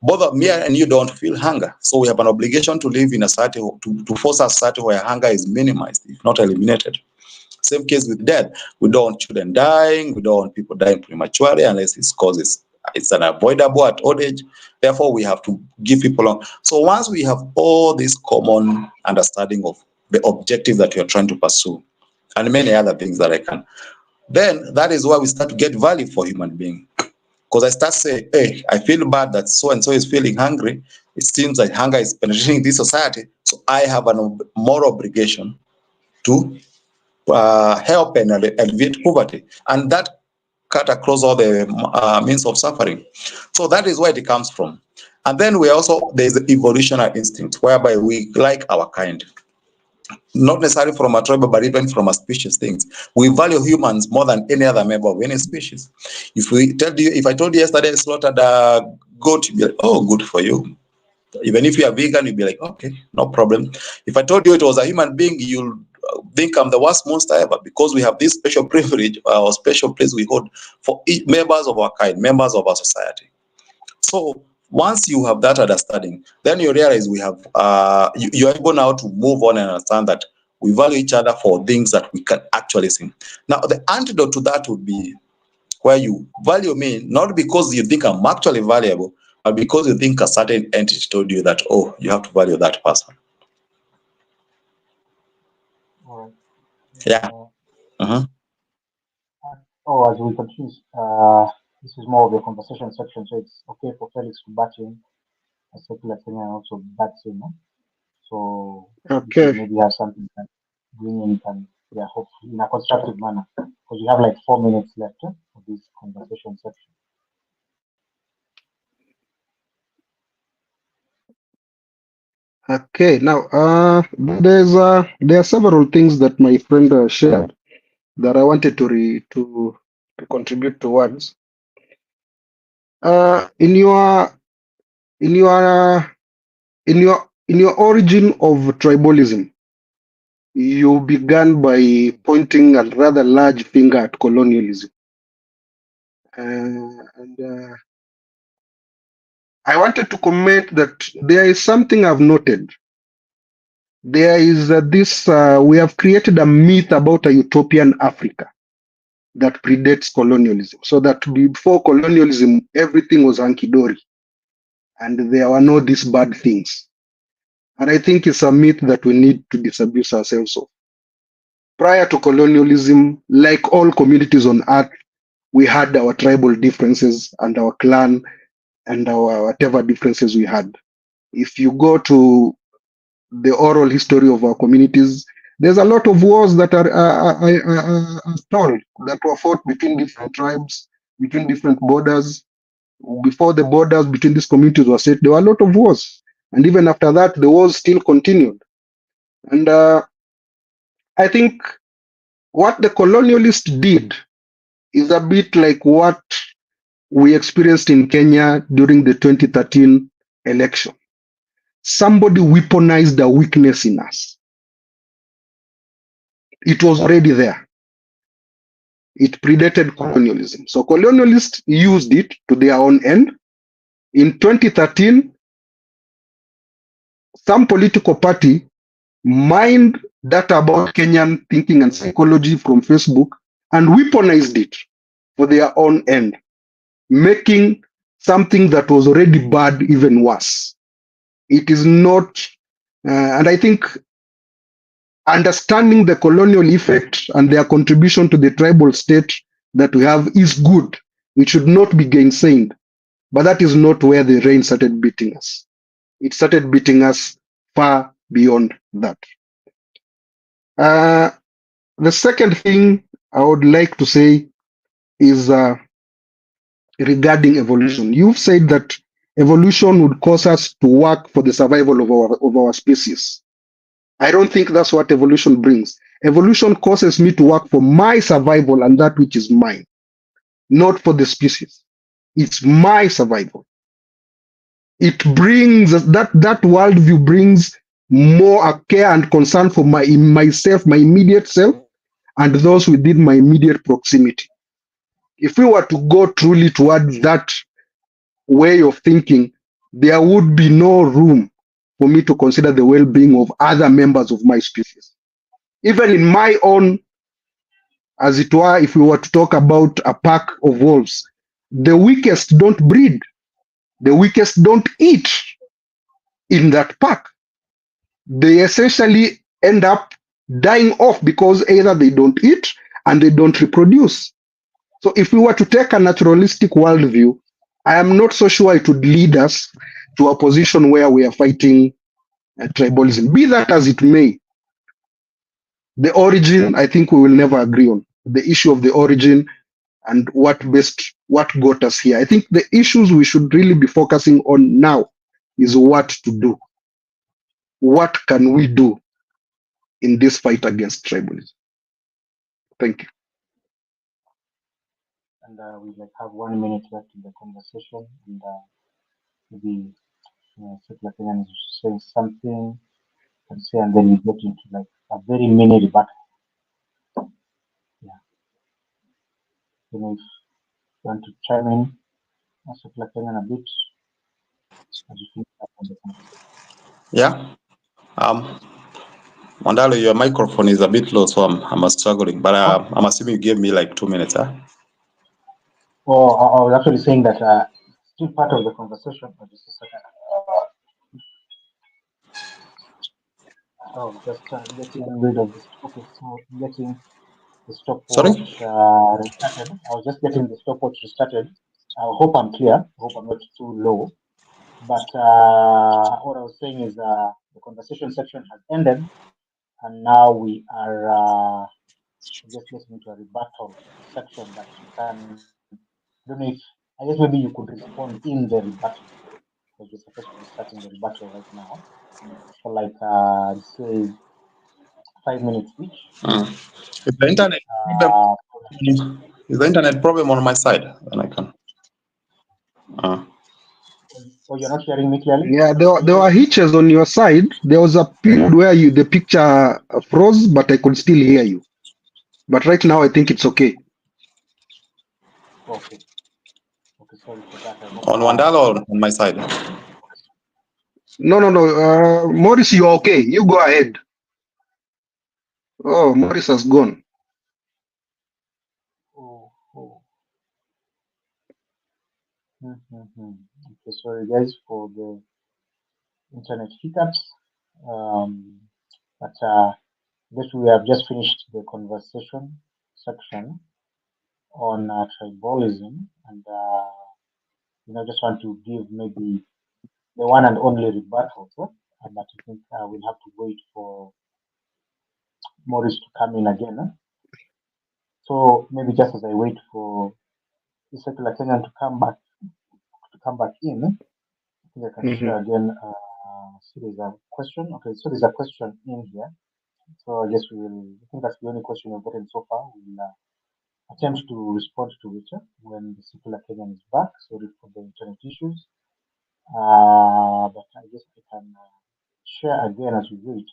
Both of me and you don't feel hunger. So we have an obligation to live in a society, to foster a society where hunger is minimized, if not eliminated. Same case with death. We don't want children dying. We don't want people dying prematurely unless it's unavoidable at old age. Therefore, we have to give people on. So once we have all this common understanding of the objective that we are trying to pursue, and many other things that I can, then that is why we start to get value for human being. Because I start saying, hey, I feel bad that so and so is feeling hungry. It seems like hunger is penetrating this society. So I have a moral obligation to help and alleviate poverty, and that cut across all the means of suffering. So that is where it comes from. And then there's the evolutionary instinct, whereby we like our kind, not necessarily from a tribe, but even from a species things. We value humans more than any other member of any species. If I told you yesterday I slaughtered a goat, you'd be like, oh, good for you. Even if you are vegan, you'll be like, okay, no problem. If I told you it was a human being, you'll think I'm the worst monster ever, because we have this special privilege or special place we hold for members of our kind, members of our society. So once you have that understanding, then you realize you're able now to move on and understand that we value each other for things that we can actually see. Now, the antidote to that would be where you value me, not because you think I'm actually valuable, but because you think a certain entity told you that, oh, you have to value that person. All right. Yeah. Uh-huh. As we continue, this is more of a conversation section, so it's okay for Felix to bat in a secular thing and also bat in. No? So if you Okay. maybe have something that bring in, can hopefully in a constructive manner, because we have like 4 minutes left of this conversation section. Okay. Now, there are several things that my friend shared that I wanted to contribute towards. In your in your in your origin of tribalism, you began by pointing a rather large finger at colonialism, and I wanted to comment that there is something I've noted. There is we have created a myth about a utopian Africa that predates colonialism. So that before colonialism, everything was hunky-dory and there were no these bad things. And I think it's a myth that we need to disabuse ourselves of. Prior to colonialism, like all communities on earth, we had our tribal differences and our clan and our whatever differences we had. If you go to the oral history of our communities, there's a lot of wars that are told that were fought between different tribes, between different borders. Before the borders between these communities were set, there were a lot of wars. And even after that, the wars still continued. And I think what the colonialists did is a bit like what we experienced in Kenya during the 2013 election. Somebody weaponized a weakness in us. It was already there. It predated colonialism. So colonialists used it to their own end. In 2013, some political party mined data about Kenyan thinking and psychology from Facebook and weaponized it for their own end, making something that was already bad even worse. It is not, and I think understanding the colonial effect and their contribution to the tribal state that we have is good. It should not be gainsaid. But that is not where the rain started beating us. It started beating us far beyond that. The second thing I would like to say is regarding evolution. You've said that evolution would cause us to work for the survival of our species. I don't think that's what evolution brings. Evolution causes me to work for my survival and that which is mine, not for the species. It's my survival. It brings that worldview brings more care and concern for myself, my immediate self, and those within my immediate proximity. If we were to go truly towards that way of thinking, there would be no room for me to consider the well-being of other members of my species. Even in my own, as it were, if we were to talk about a pack of wolves, the weakest don't breed, the weakest don't eat in that pack. They essentially end up dying off because either they don't eat and they don't reproduce. So if we were to take a naturalistic worldview, I am not so sure it would lead us to a position where we are fighting tribalism. Be that as it may, the origin, I think we will never agree on. The issue of the origin and what got us here. I think the issues we should really be focusing on now is what to do. What can we do in this fight against tribalism? Thank you. And we like have 1 minute left in the conversation, and maybe Secular Kenyan is saying something and say, and then we get into like a very mini rebuttal. Yeah. You know, if you want to chime in, Secular Kenyan a bit, as you think about the conversation. Yeah. Mandalo, your microphone is a bit low, so I'm struggling. But I'm assuming you gave me like 2 minutes, huh? Oh, I was actually saying that still part of the conversation, but just a second. Oh, just getting rid of this. Okay, so getting the Sorry? stopwatch restarted. I was just getting the stopwatch restarted. I hope I'm clear. I hope I'm not too low. But what I was saying is the conversation section has ended, and now we are just getting into a rebuttal section that you can. I don't know if I guess maybe you could respond in the rebuttal because we're supposed to be starting the rebuttal right now for like say 5 minutes each. Is the internet problem? Uh, Is the internet problem on my side? Then I can. oh, you're not hearing me clearly? Yeah, there were hitches on your side. There was a period where the picture froze, but I could still hear you. But right now, I think it's okay. Okay. Okay, sorry for that. I hope. On Wandalo or on my side? No. Morris, you're okay. You go ahead. Oh, Morris has gone. Oh. Okay, sorry guys for the internet hiccups. But guess we have just finished the conversation section on tribalism, and just want to give maybe the one and only rebuttal. But I think we'll have to wait for Morris to come in again. So maybe just as I wait for the secular Kenyan to come back in, I think I can share again. So there's a question. Okay, so there's a question in here. So I guess we will. I think that's the only question we've gotten so far. We'll attempt to respond to it when the secular Kenyan is back. Sorry for the internet issues. But I guess I can share again as we wait.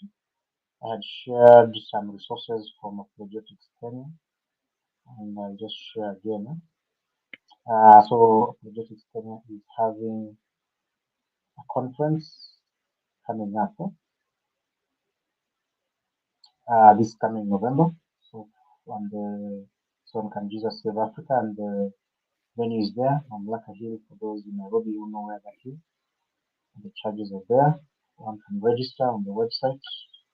I had shared some resources from Apologetics Kenya, and I'll just share again. So Apologetics Kenya is having a conference coming up this coming November. So on Can Jesus Save Africa, and the venue is there on Laka Hill for those in Nairobi who know where that is. And the charges are there. One can register on the website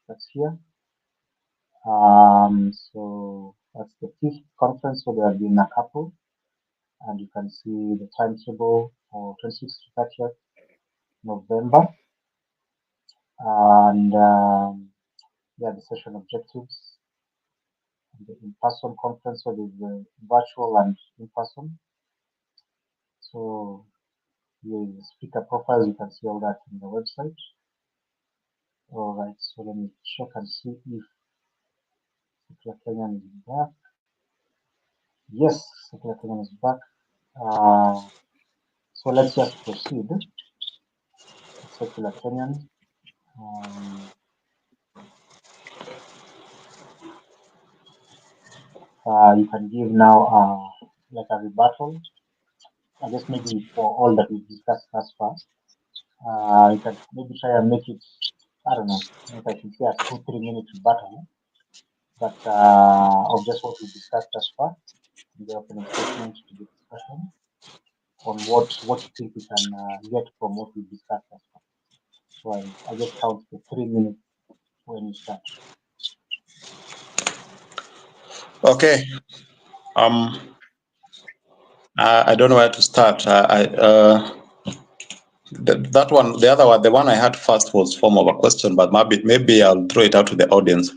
that's here. So that's the fifth conference. So there have been a couple, and you can see the timetable for 26th to 30th November, and the session objectives, and the in-person conference. So there's the virtual and in-person. So the speaker profiles. You can see all that in the website. All right, so let me check and see if Secular Kenyan is back. Yes, Secular Kenyan is back. So let's just proceed. Secular Kenyan. You can give now like a rebuttal. I guess maybe for all that we've discussed thus far. You can maybe try and make it, I don't know, if I can say a 2-3 minute rebuttal, but of just what we discussed thus far, in the opening statement to the discussion on what you think we can get from what we discussed thus far. So I just count the 3 minutes when you start. Okay. I don't know where to start. That one, the other one, the one I had first was form of a question, but maybe I'll throw it out to the audience.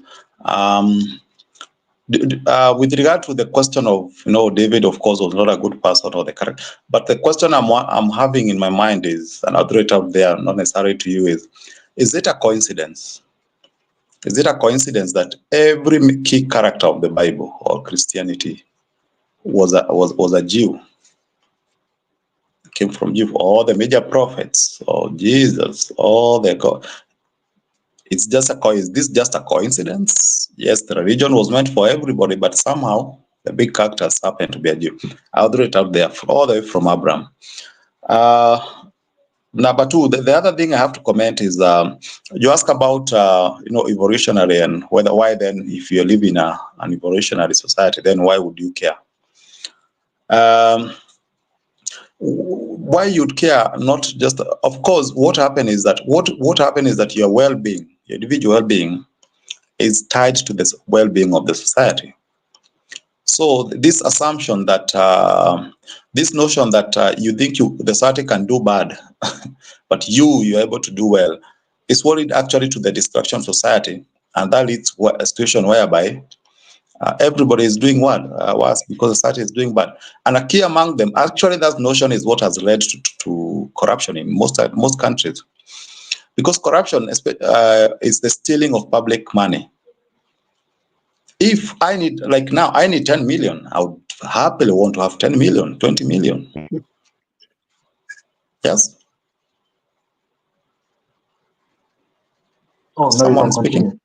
With regard to the question of, David, of course, was not a good person or the character, but the question I'm having in my mind is, and I'll throw it out there, not necessarily to you, is it a coincidence? Is it a coincidence that every key character of the Bible or Christianity was a Jew? Came from Jew. All the major prophets, or Jesus, all the God. Is this just a coincidence? Yes, the religion was meant for everybody, but somehow the big characters happen to be a Jew. I'll throw it out there, all the way from Abraham. Number two, the other thing I have to comment is you ask about evolutionary and why then, if you live in an evolutionary society, then why would you care? Why you'd care? Not just, of course, what happened is that your well-being, your individual well-being, is tied to the well-being of the society. So this assumption that this notion that you think the society can do bad, but you're able to do well, is what it actually to the destruction of society, and that leads to a situation whereby everybody is doing worse because society is doing bad. And a key among them, actually, that notion is what has led to corruption in most countries, because corruption is the stealing of public money. If I need, like now, I need 10 million, I would happily want to have 10 million, 20 million. Yes? Oh, no, you Someone can speaking? continue.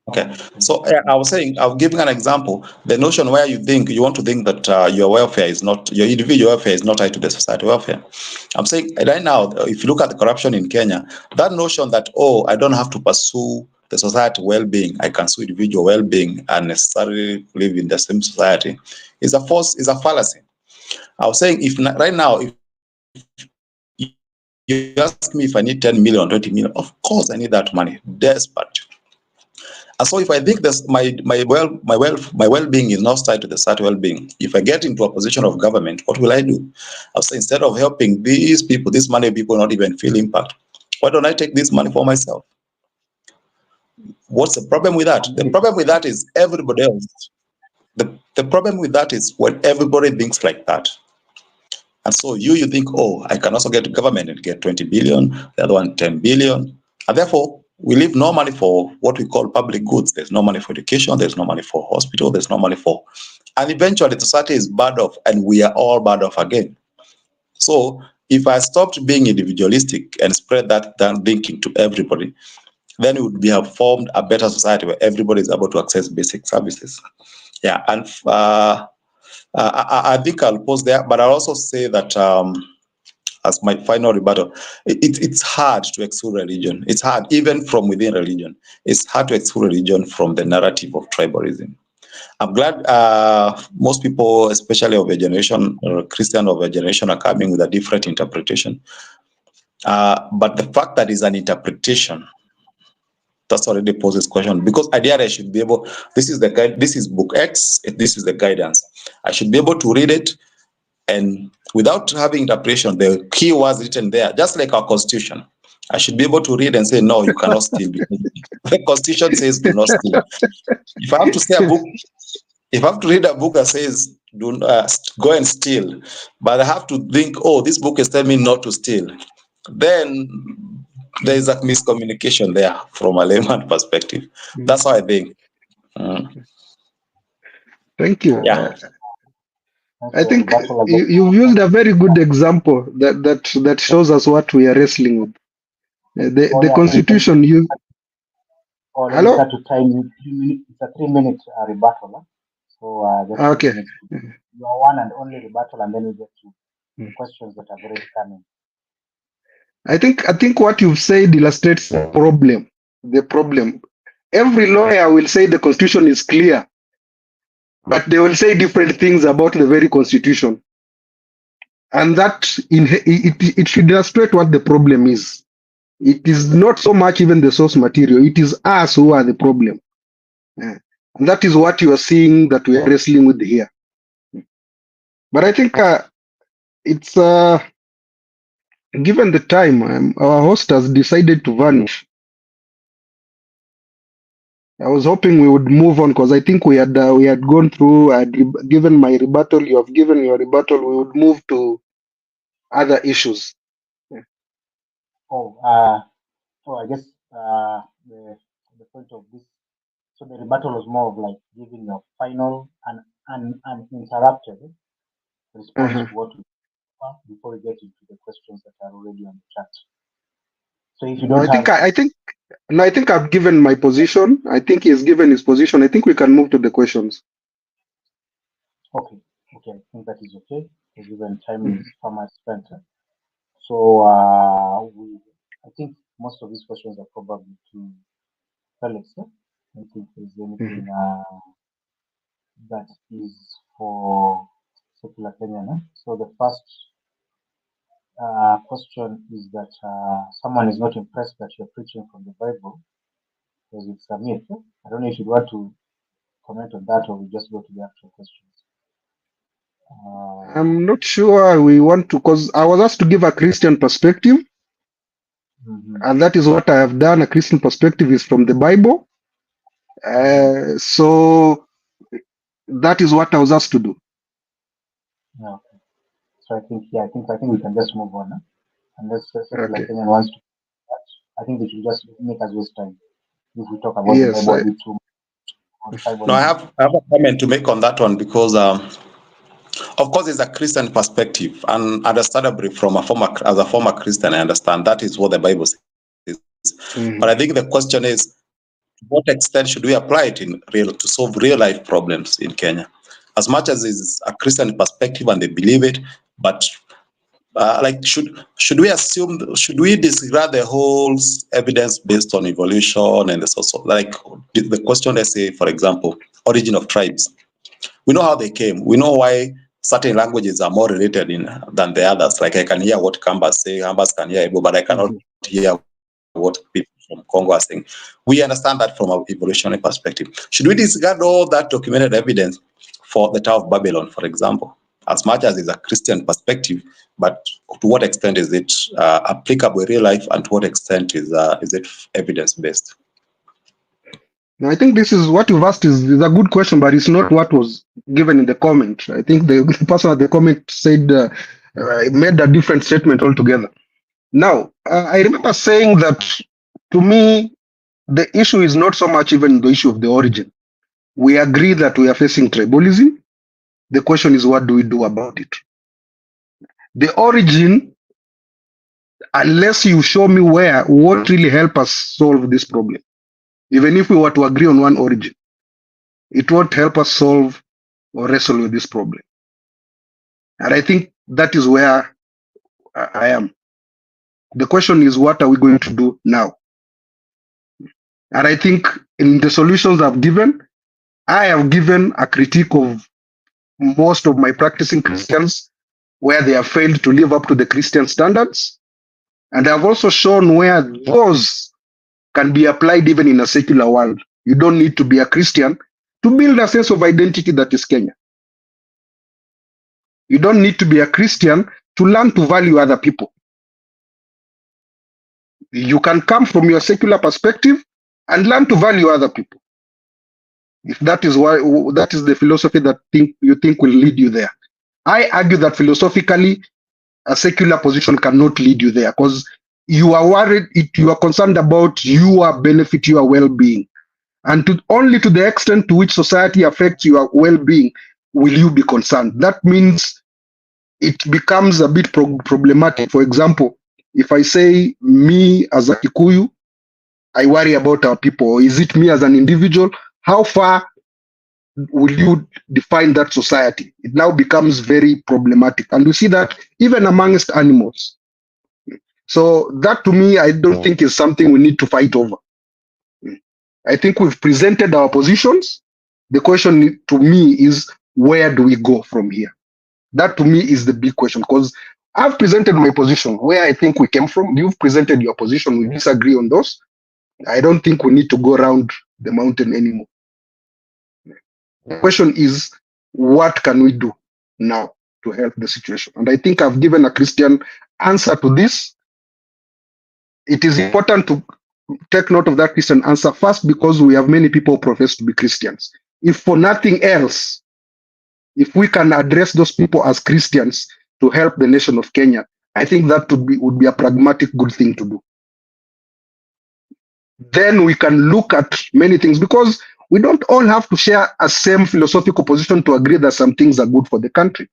Okay, so I was saying, I'm giving an example. The notion where you want to think that your welfare is not, your individual welfare is not tied to the society welfare. I'm saying right now, if you look at the corruption in Kenya, that notion that, I don't have to pursue the society well-being, I can pursue individual well-being and necessarily live in the same society, is a fallacy. I was saying, right now, if you ask me if I need 10 million, 20 million, of course I need that money, desperate. And so if I think this, my well-being is not tied to the society well-being, if I get into a position of government, what will I do? I'll say, instead of helping these people, these money people not even feel impact, why don't I take this money for myself? What's the problem with that? The problem with that is everybody else. The problem with that is when everybody thinks like that. And so you think, I can also get to government and get 20 billion, the other one 10 billion. And therefore, we leave no money for what we call public goods. There's no money for education. There's no money for hospital. There's no money for... And eventually, the society is bad off, and we are all bad off again. So if I stopped being individualistic and spread that thinking to everybody, then we would have formed a better society where everybody is able to access basic services. Yeah, and I think I'll pause there, but I'll also say that as my final rebuttal, it's hard to exclude religion. It's hard, even from within religion. It's hard to exclude religion from the narrative of tribalism. I'm glad most people, especially of a generation, Christian of a generation, are coming with a different interpretation. But the fact that it's an interpretation, that's already poses question, because ideally I should be able, this is the guide, this is book X, this is the guidance. I should be able to read it, and without having interpretation, the key words written there, just like our constitution, I should be able to read and say, no, you cannot steal, because the constitution says do not steal. If I have to say a book, if I have to read a book that says go and steal, but I have to think, oh, this book is telling me not to steal. Then there is a miscommunication there from a layman perspective. That's how I think. Thank you. Yeah. Thanks I for your think rebuttal. I guess you've used a very good example that shows us what we are wrestling with. oh The yeah, Constitution. You oh, let me hello? start to time you 3 minutes. It's a 3 minute rebuttal. Huh? So just 3 Okay. minutes. Your one and only rebuttal, and then we get to the questions that have already come in. I think what you've said illustrates the problem. The problem. Every lawyer will say the Constitution is clear, but they will say different things about the very Constitution, and that it should illustrate what the problem is. It is not so much even the source material. It is us who are the problem. And that is what you are seeing that we are wrestling with here. But I think it's given the time, our host has decided to vanish. I was hoping we would move on because I think we had gone through. I had given my rebuttal. You have given your rebuttal. We would move to other issues. Oh, so I guess the point of this, so the rebuttal was more of like giving your final and uninterrupted response Uh-huh. to what we before we get into the questions that are already on the chat. So if you don't have, I think I've given my position. I think he has given his position. I think we can move to the questions. okay, I think that is okay because even time is far much spent. So I think most of these questions are probably to Felix. I don't think there's anything that is for secular Kenyan. So the first question is that someone is not impressed that you're preaching from the Bible because it's a myth. I don't know if you want to comment on that or we just go to the actual questions. I'm not sure we want to, because I was asked to give a Christian perspective, and that is what I have done. A Christian perspective is from the Bible. So that is what I was asked to do. Okay. So I think we can just move on. Unless secular Okay. Kenyan wants to, I think they should just make us waste time if we talk about the Yes. Bible a bit too much. No, I have a comment to make on that one because, of course, it's a Christian perspective, and understandably, as a former Christian, I understand that is what the Bible says. But I think the question is, to what extent should we apply it to solve real life problems in Kenya? As much as it's a Christian perspective and they believe it, but should we disregard the whole evidence based on evolution and the social, like the question, let's say, for example, origin of tribes? We know how they came. We know why certain languages are more related than the others. Like I can hear what Kambas say, Kambas can hear Igbo, but I cannot hear what people from Congo are saying. We understand that from an evolutionary perspective. Should we disregard all that documented evidence for the Tower of Babylon, for example, as much as it's a Christian perspective, but to what extent is it applicable in real life, and to what extent is it evidence-based? Now, I think this is what you've asked is a good question, but it's not what was given in the comment. I think the person at the comment said made a different statement altogether. Now, I remember saying that to me, the issue is not so much even the issue of the origin. We agree that we are facing tribalism. The question is, what do we do about it? The origin, unless you show me where, won't really help us solve this problem. Even if we were to agree on one origin, it won't help us solve or wrestle with this problem. And I think that is where I am. The question is, what are we going to do now? And I think in the solutions I've given, I have given a critique of most of my practicing Christians where they have failed to live up to the Christian standards. And I've also shown where those can be applied even in a secular world. You don't need to be a Christian to build a sense of identity that is Kenya. You don't need to be a Christian to learn to value other people. You can come from your secular perspective and learn to value other people. If that is why that is the philosophy that you think will lead you there. I argue that philosophically, a secular position cannot lead you there because you are worried, you are concerned about your benefit, your well-being, and only to the extent to which society affects your well-being will you be concerned. That means it becomes a bit problematic. For example, if I say me as a Kikuyu, I worry about our people, or is it me as an individual? How far will you define that society? It now becomes very problematic. And we see that even amongst animals. So that to me, I don't think is something we need to fight over. I think we've presented our positions. The question to me is, where do we go from here? That to me is the big question because I've presented my position where I think we came from. You've presented your position. We disagree on those. I don't think we need to go around the mountain anymore. The question is, what can we do now to help the situation? And I think I've given a Christian answer to this. It is important to take note of that Christian answer first because we have many people who profess to be Christians. If for nothing else, if we can address those people as Christians to help the nation of Kenya, I think that would be a pragmatic good thing to do. Then we can look at many things because we don't all have to share a same philosophical position to agree that some things are good for the country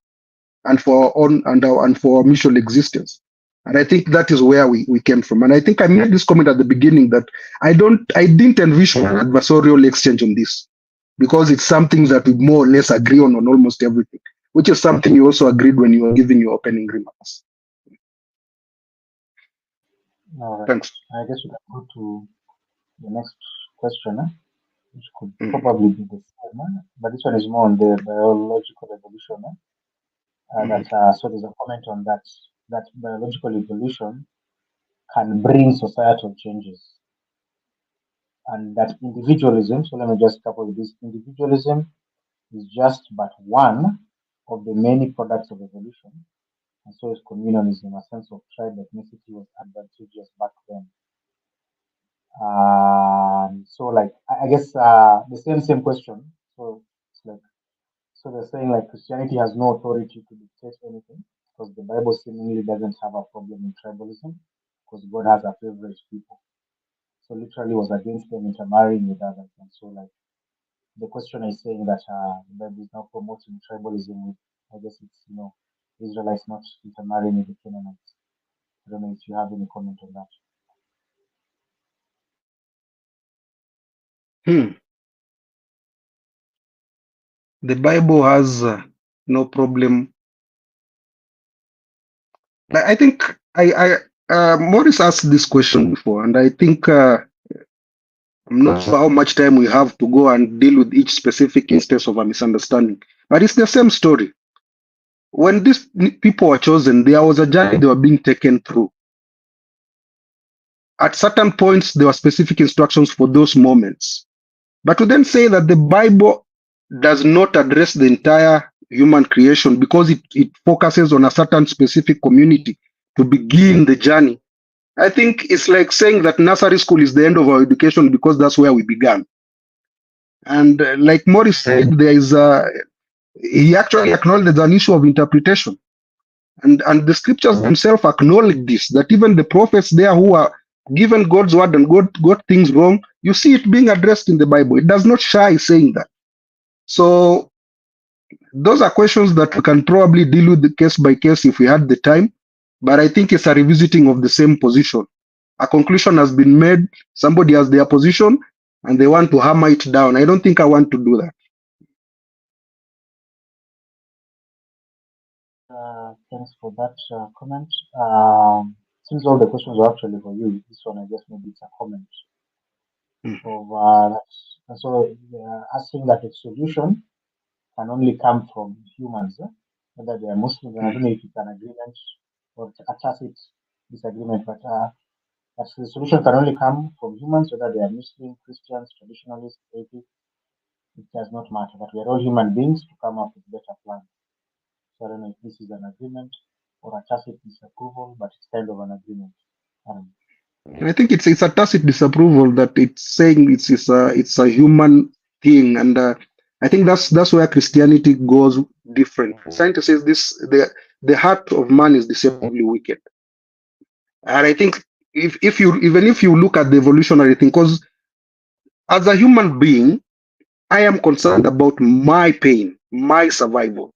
and for our own and for our mutual existence. And I think that is where we came from. And I think I made this comment at the beginning that I didn't envision an adversarial exchange on this because it's something that we more or less agree on almost everything, which is something you also agreed when you were giving your opening remarks. All right. Thanks. I guess we can go to the next question, which could probably be the same, but this one is more on the biological evolution. So there's a comment on that biological evolution can bring societal changes, and that individualism. So let me just couple this. Individualism is just but one of the many products of evolution, and so is communalism. A sense of tribe ethnicity was advantageous back then. So like I guess the same question. So it's like so they're saying like Christianity has no authority to dictate anything because the Bible seemingly doesn't have a problem in tribalism because God has a favorite people. So literally was against them intermarrying with others. And so like the question is saying that the Bible is now promoting tribalism with I guess it's Israelites not intermarrying with the Canaanites. I don't know if you have any comment on that. The Bible has no problem. I think Morris asked this question before, and I think I'm not sure how much time we have to go and deal with each specific instance of a misunderstanding. But it's the same story. When these people were chosen, there was a journey they were being taken through. At certain points, there were specific instructions for those moments. But to then say that the Bible does not address the entire human creation because it focuses on a certain specific community to begin the journey, I think it's like saying that nursery school is the end of our education because that's where we began. And like Morris said, he actually acknowledged an issue of interpretation. And the scriptures themselves acknowledge this, that even the prophets there who are given God's word and got things wrong, you see it being addressed in the Bible. It does not shy saying that. So those are questions that we can probably deal with the case by case if we had the time. But I think it's a revisiting of the same position. A conclusion has been made, somebody has their position, and they want to hammer it down. I don't think I want to do that. Thanks for that comment. Seems all the questions were actually for you. This one, I guess, maybe it's a comment of that. And so, asking that the solution can only come from humans, whether they are Muslims. And I don't know if it's an agreement or a tacit disagreement, but that the solution can only come from humans, whether they are Muslim, Christians, traditionalists, atheists. It does not matter. But we are all human beings to come up with better plans. So I don't know if this is an agreement or a tacit disapproval, but it's kind of an agreement. I think it's a tacit disapproval that it's saying it's a human thing, and I think that's where Christianity goes different. Scientists says this: the heart of man is deceptively wicked, and I think if you even if you look at the evolutionary thing, because as a human being, I am concerned about my pain, my survival.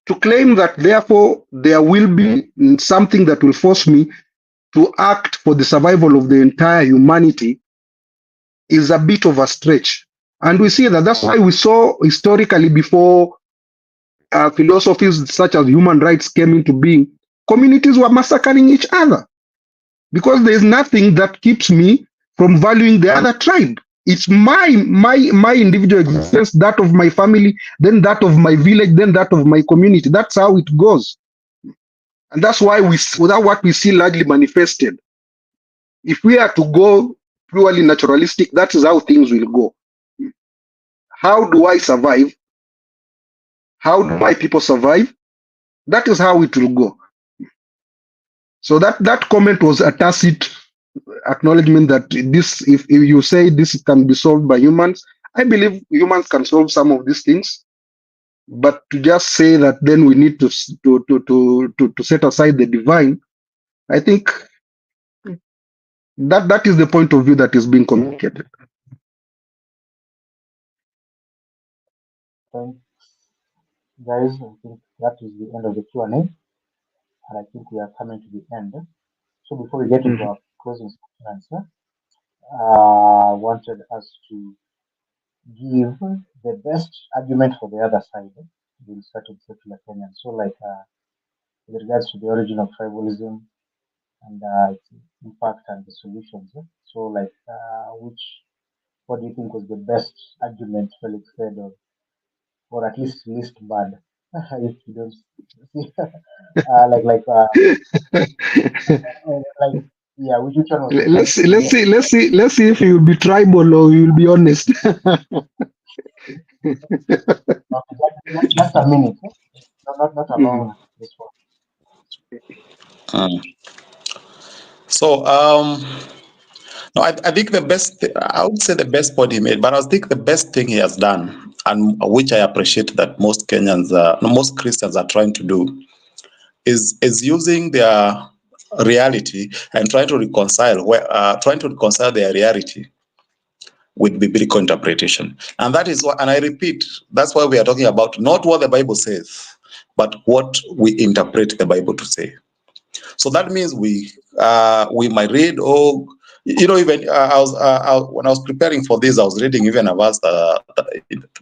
To claim that therefore there will be something that will force me to act for the survival of the entire humanity is a bit of a stretch. And we see that that's why we saw historically before philosophies such as human rights came into being, communities were massacring each other because there is nothing that keeps me from valuing the other tribe. It's my individual existence, that of my family, then that of my village, then that of my community. That's how it goes. And that's why without what we see largely manifested. If we are to go purely naturalistic, that is how things will go. How do I survive? How do my people survive? That is how it will go. So that comment was a tacit acknowledgement that this, if you say this can be solved by humans, I believe humans can solve some of these things. But to just say that then we need to set aside the divine, I think that is the point of view that is being communicated. Thanks, guys. I think that is the end of the Q&A, and I think we are coming to the end. So before we get into our closing statements, wanted us to give the best argument for the other side. We'll start with secular Kenyan. So, like, with regards to the origin of tribalism and its impact and the solutions. So, like, what do you think was the best argument Felix said, or at least bad? If you don't see, like, yeah, which one was the Let's best? see, let's see, let's see if you will be tribal or you will be honest. Okay, just a minute. Not a long response. Mm. So, no, I think the best, I would say the best point he made, but I think the best thing he has done, and which I appreciate that most Kenyans, no, most Christians are trying to do, is using their reality and trying to reconcile their reality with biblical interpretation. And that is what, and I repeat, that's why we are talking about not what the Bible says, but what we interpret the Bible to say. So that means we might read, even when I was preparing for this, I was reading even a verse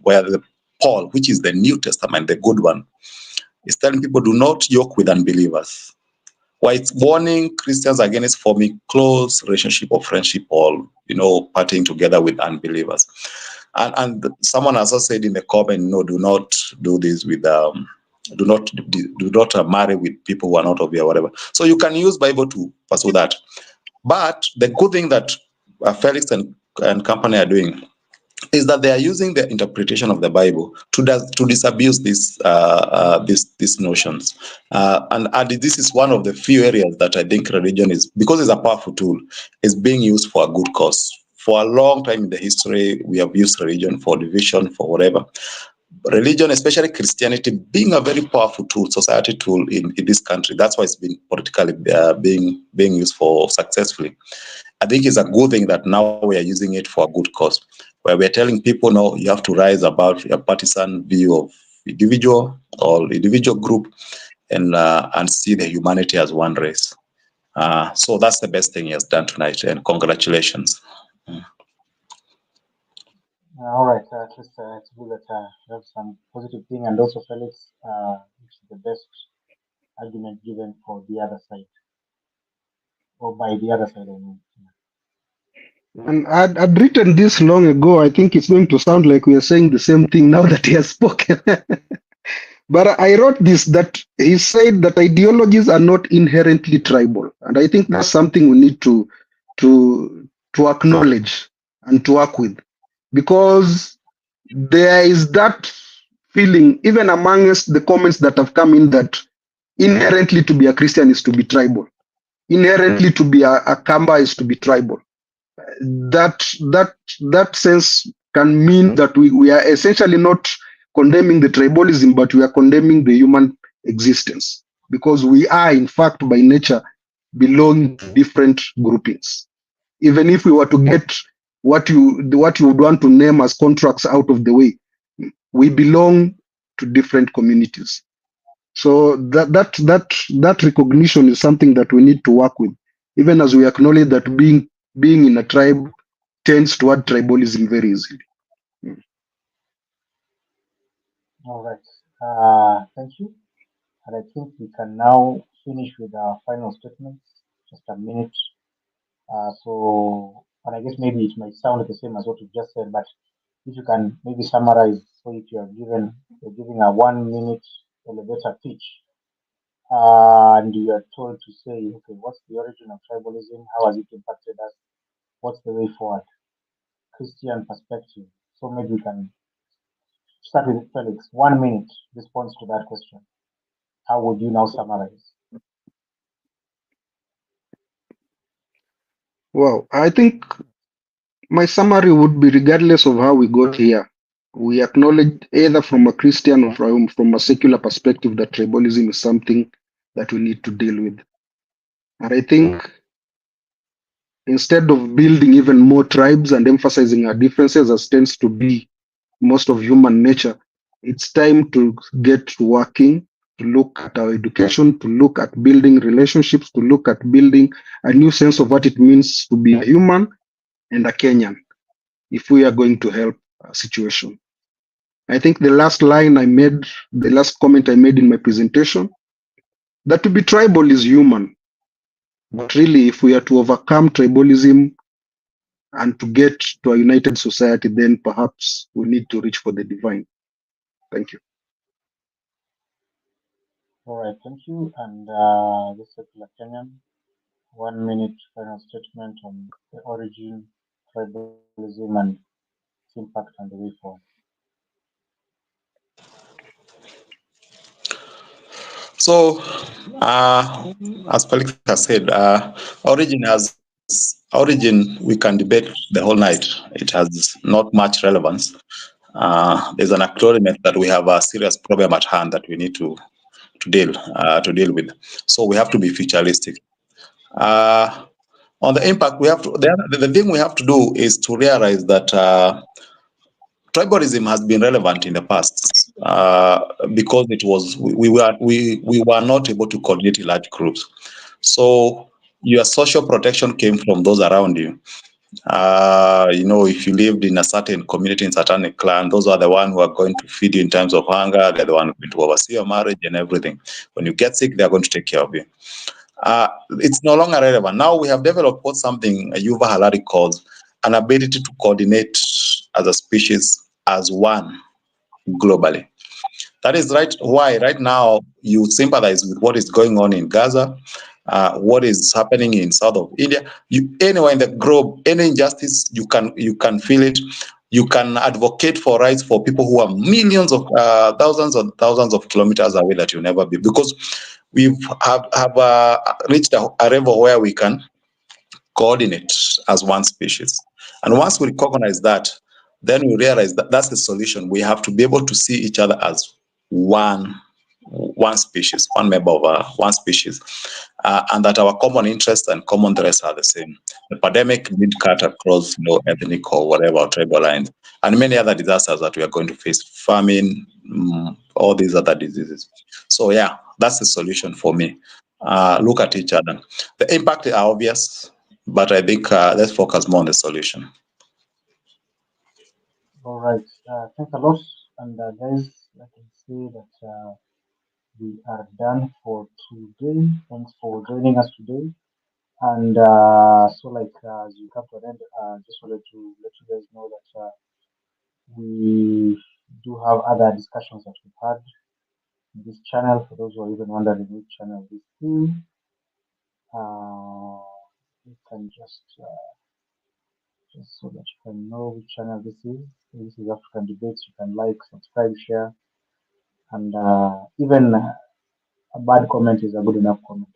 where the Paul, which is the New Testament, the good one, is telling people do not yoke with unbelievers. Why it's warning Christians against forming close relationship or friendship or partying together with unbelievers. And someone has also said in the comment, do not do this with do not marry with people who are not of you or whatever. So you can use Bible to pursue that. But the good thing that Felix and company are doing is that they are using the interpretation of the Bible to disabuse these notions, and this is one of the few areas that I think religion is, because it's a powerful tool, is being used for a good cause. For a long time in the history, we have used religion for division, for whatever. Religion, especially Christianity, being a very powerful tool, society tool in this country. That's why it's been politically being used for successfully. I think it's a good thing that now we are using it for a good cause, where we're telling people, no, you have to rise above your partisan view of individual or individual group and see the humanity as one race. So that's the best thing he has done tonight, and congratulations. All right, at least it's good that you have some positive thing, and also Felix, which is the best argument given for the other side, or by the other side, I mean. And I'd written this long ago. I think it's going to sound like we are saying the same thing now that he has spoken. But I wrote this, that he said that ideologies are not inherently tribal. And I think that's something we need to acknowledge and to work with. Because there is that feeling, even amongst the comments that have come in, that inherently to be a Christian is to be tribal. Inherently to be a Kamba is to be tribal. That sense can mean that we are essentially not condemning the tribalism, but we are condemning the human existence, because we are, in fact, by nature, belong to different groupings. Even if we were to get what you would want to name as contracts out of the way, we belong to different communities. So that recognition is something that we need to work with, even as we acknowledge that being in a tribe tends toward tribalism very easily. All right. Thank you. And I think we can now finish with our final statements. Just a minute. And I guess maybe it might sound the same as what you just said, but if you can maybe summarize. So if you're giving a 1 minute elevator pitch, and you are told to say, okay, what's the origin of tribalism? How has it impacted us? What's the way forward? Christian perspective. So maybe we can start with Felix. 1 minute response to that question. How would you now summarize? Well, I think my summary would be, regardless of how we got here, we acknowledge, either from a Christian or from a secular perspective, that tribalism is something that we need to deal with. And I think, instead of building even more tribes and emphasizing our differences, as tends to be most of human nature, it's time to get working, to look at our education, to look at building relationships, to look at building a new sense of what it means to be a human and a Kenyan, if we are going to help a situation. I think the last comment I made in my presentation, that to be tribal is human. But really, if we are to overcome tribalism and to get to a united society, then perhaps we need to reach for the divine. Thank you. All right, thank you. And this is Kenyan. 1 minute final statement on the origin, tribalism, and its impact on the way forward. So, as Felix has said, origin we can debate the whole night. It has not much relevance. There's an acknowledgement that we have a serious problem at hand that we need to deal with. So we have to be futuristic. On the impact, we have to the thing we have to do is to realize that tribalism has been relevant in the past because we were not able to coordinate in large groups. So your social protection came from those around you. If you lived in a certain community, in certain clan, those are the one who are going to feed you in times of hunger. They're the one going to oversee your marriage and everything. When you get sick, they're going to take care of you. It's no longer relevant. Now we have developed what something Yuval Harari calls an ability to coordinate as a species as one globally. That is why right now you sympathize with what is going on in Gaza, what is happening in south of India. Anywhere in the globe, any injustice, you can feel it. You can advocate for rights for people who are millions of thousands and thousands of kilometers away that you'll never be, because we have reached a level where we can coordinate as one species. And once we recognize that, then we realize that that's the solution. We have to be able to see each other as one species, one member of one species, and that our common interests and common threats are the same. The pandemic did cut across ethnic or whatever tribal lines, and many other disasters that we are going to face, famine, all these other diseases. So yeah, that's the solution for me. Look at each other. The impact are obvious, but I think let's focus more on the solution. All right, thanks a lot. And guys, I can say that we are done for today. Thanks for joining us today. And as we come to an end, just wanted to let you guys know that we do have other discussions that we've had in this channel. For those who are even wondering which channel this is, you can just so that you can know which channel this is. This is African Debates. You can like, subscribe, share, and even a bad comment is a good enough comment.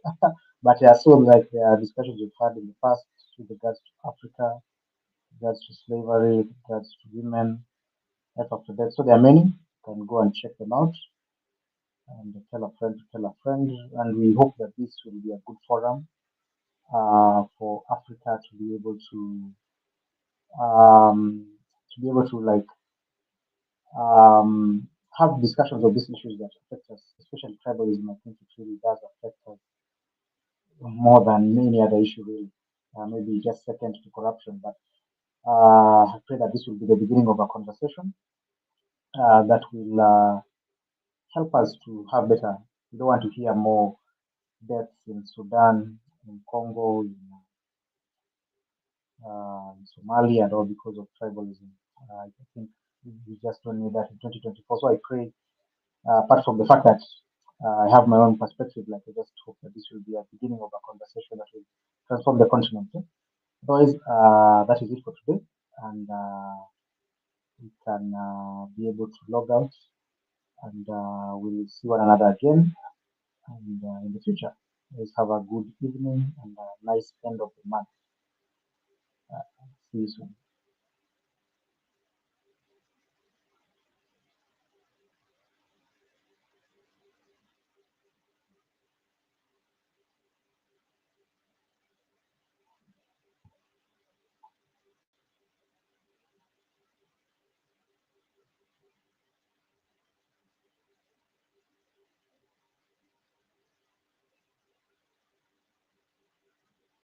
But so like the discussions we've had in the past with regards to Africa, regards to slavery, with regards to women, life after death. So there are many. You can go and check them out and tell a friend to tell a friend. And we hope that this will be a good forum for Africa to be able to like have discussions of these issues that affect us, especially tribalism. I think it really does affect us more than any other issue, really. Maybe just second to corruption, but I pray that this will be the beginning of a conversation that will help us to have better. We don't want to hear more deaths in Sudan, in Congo, in Somalia, and all because of tribalism. I think we just don't need that in 2024. So I pray, apart from the fact that I have my own perspective, like I just hope that this will be a beginning of a conversation that will transform the continent. Otherwise, that is it for today, and we can be able to log out, and we'll see one another again, and in the future. Let's have a good evening and a nice end of the month. See you soon.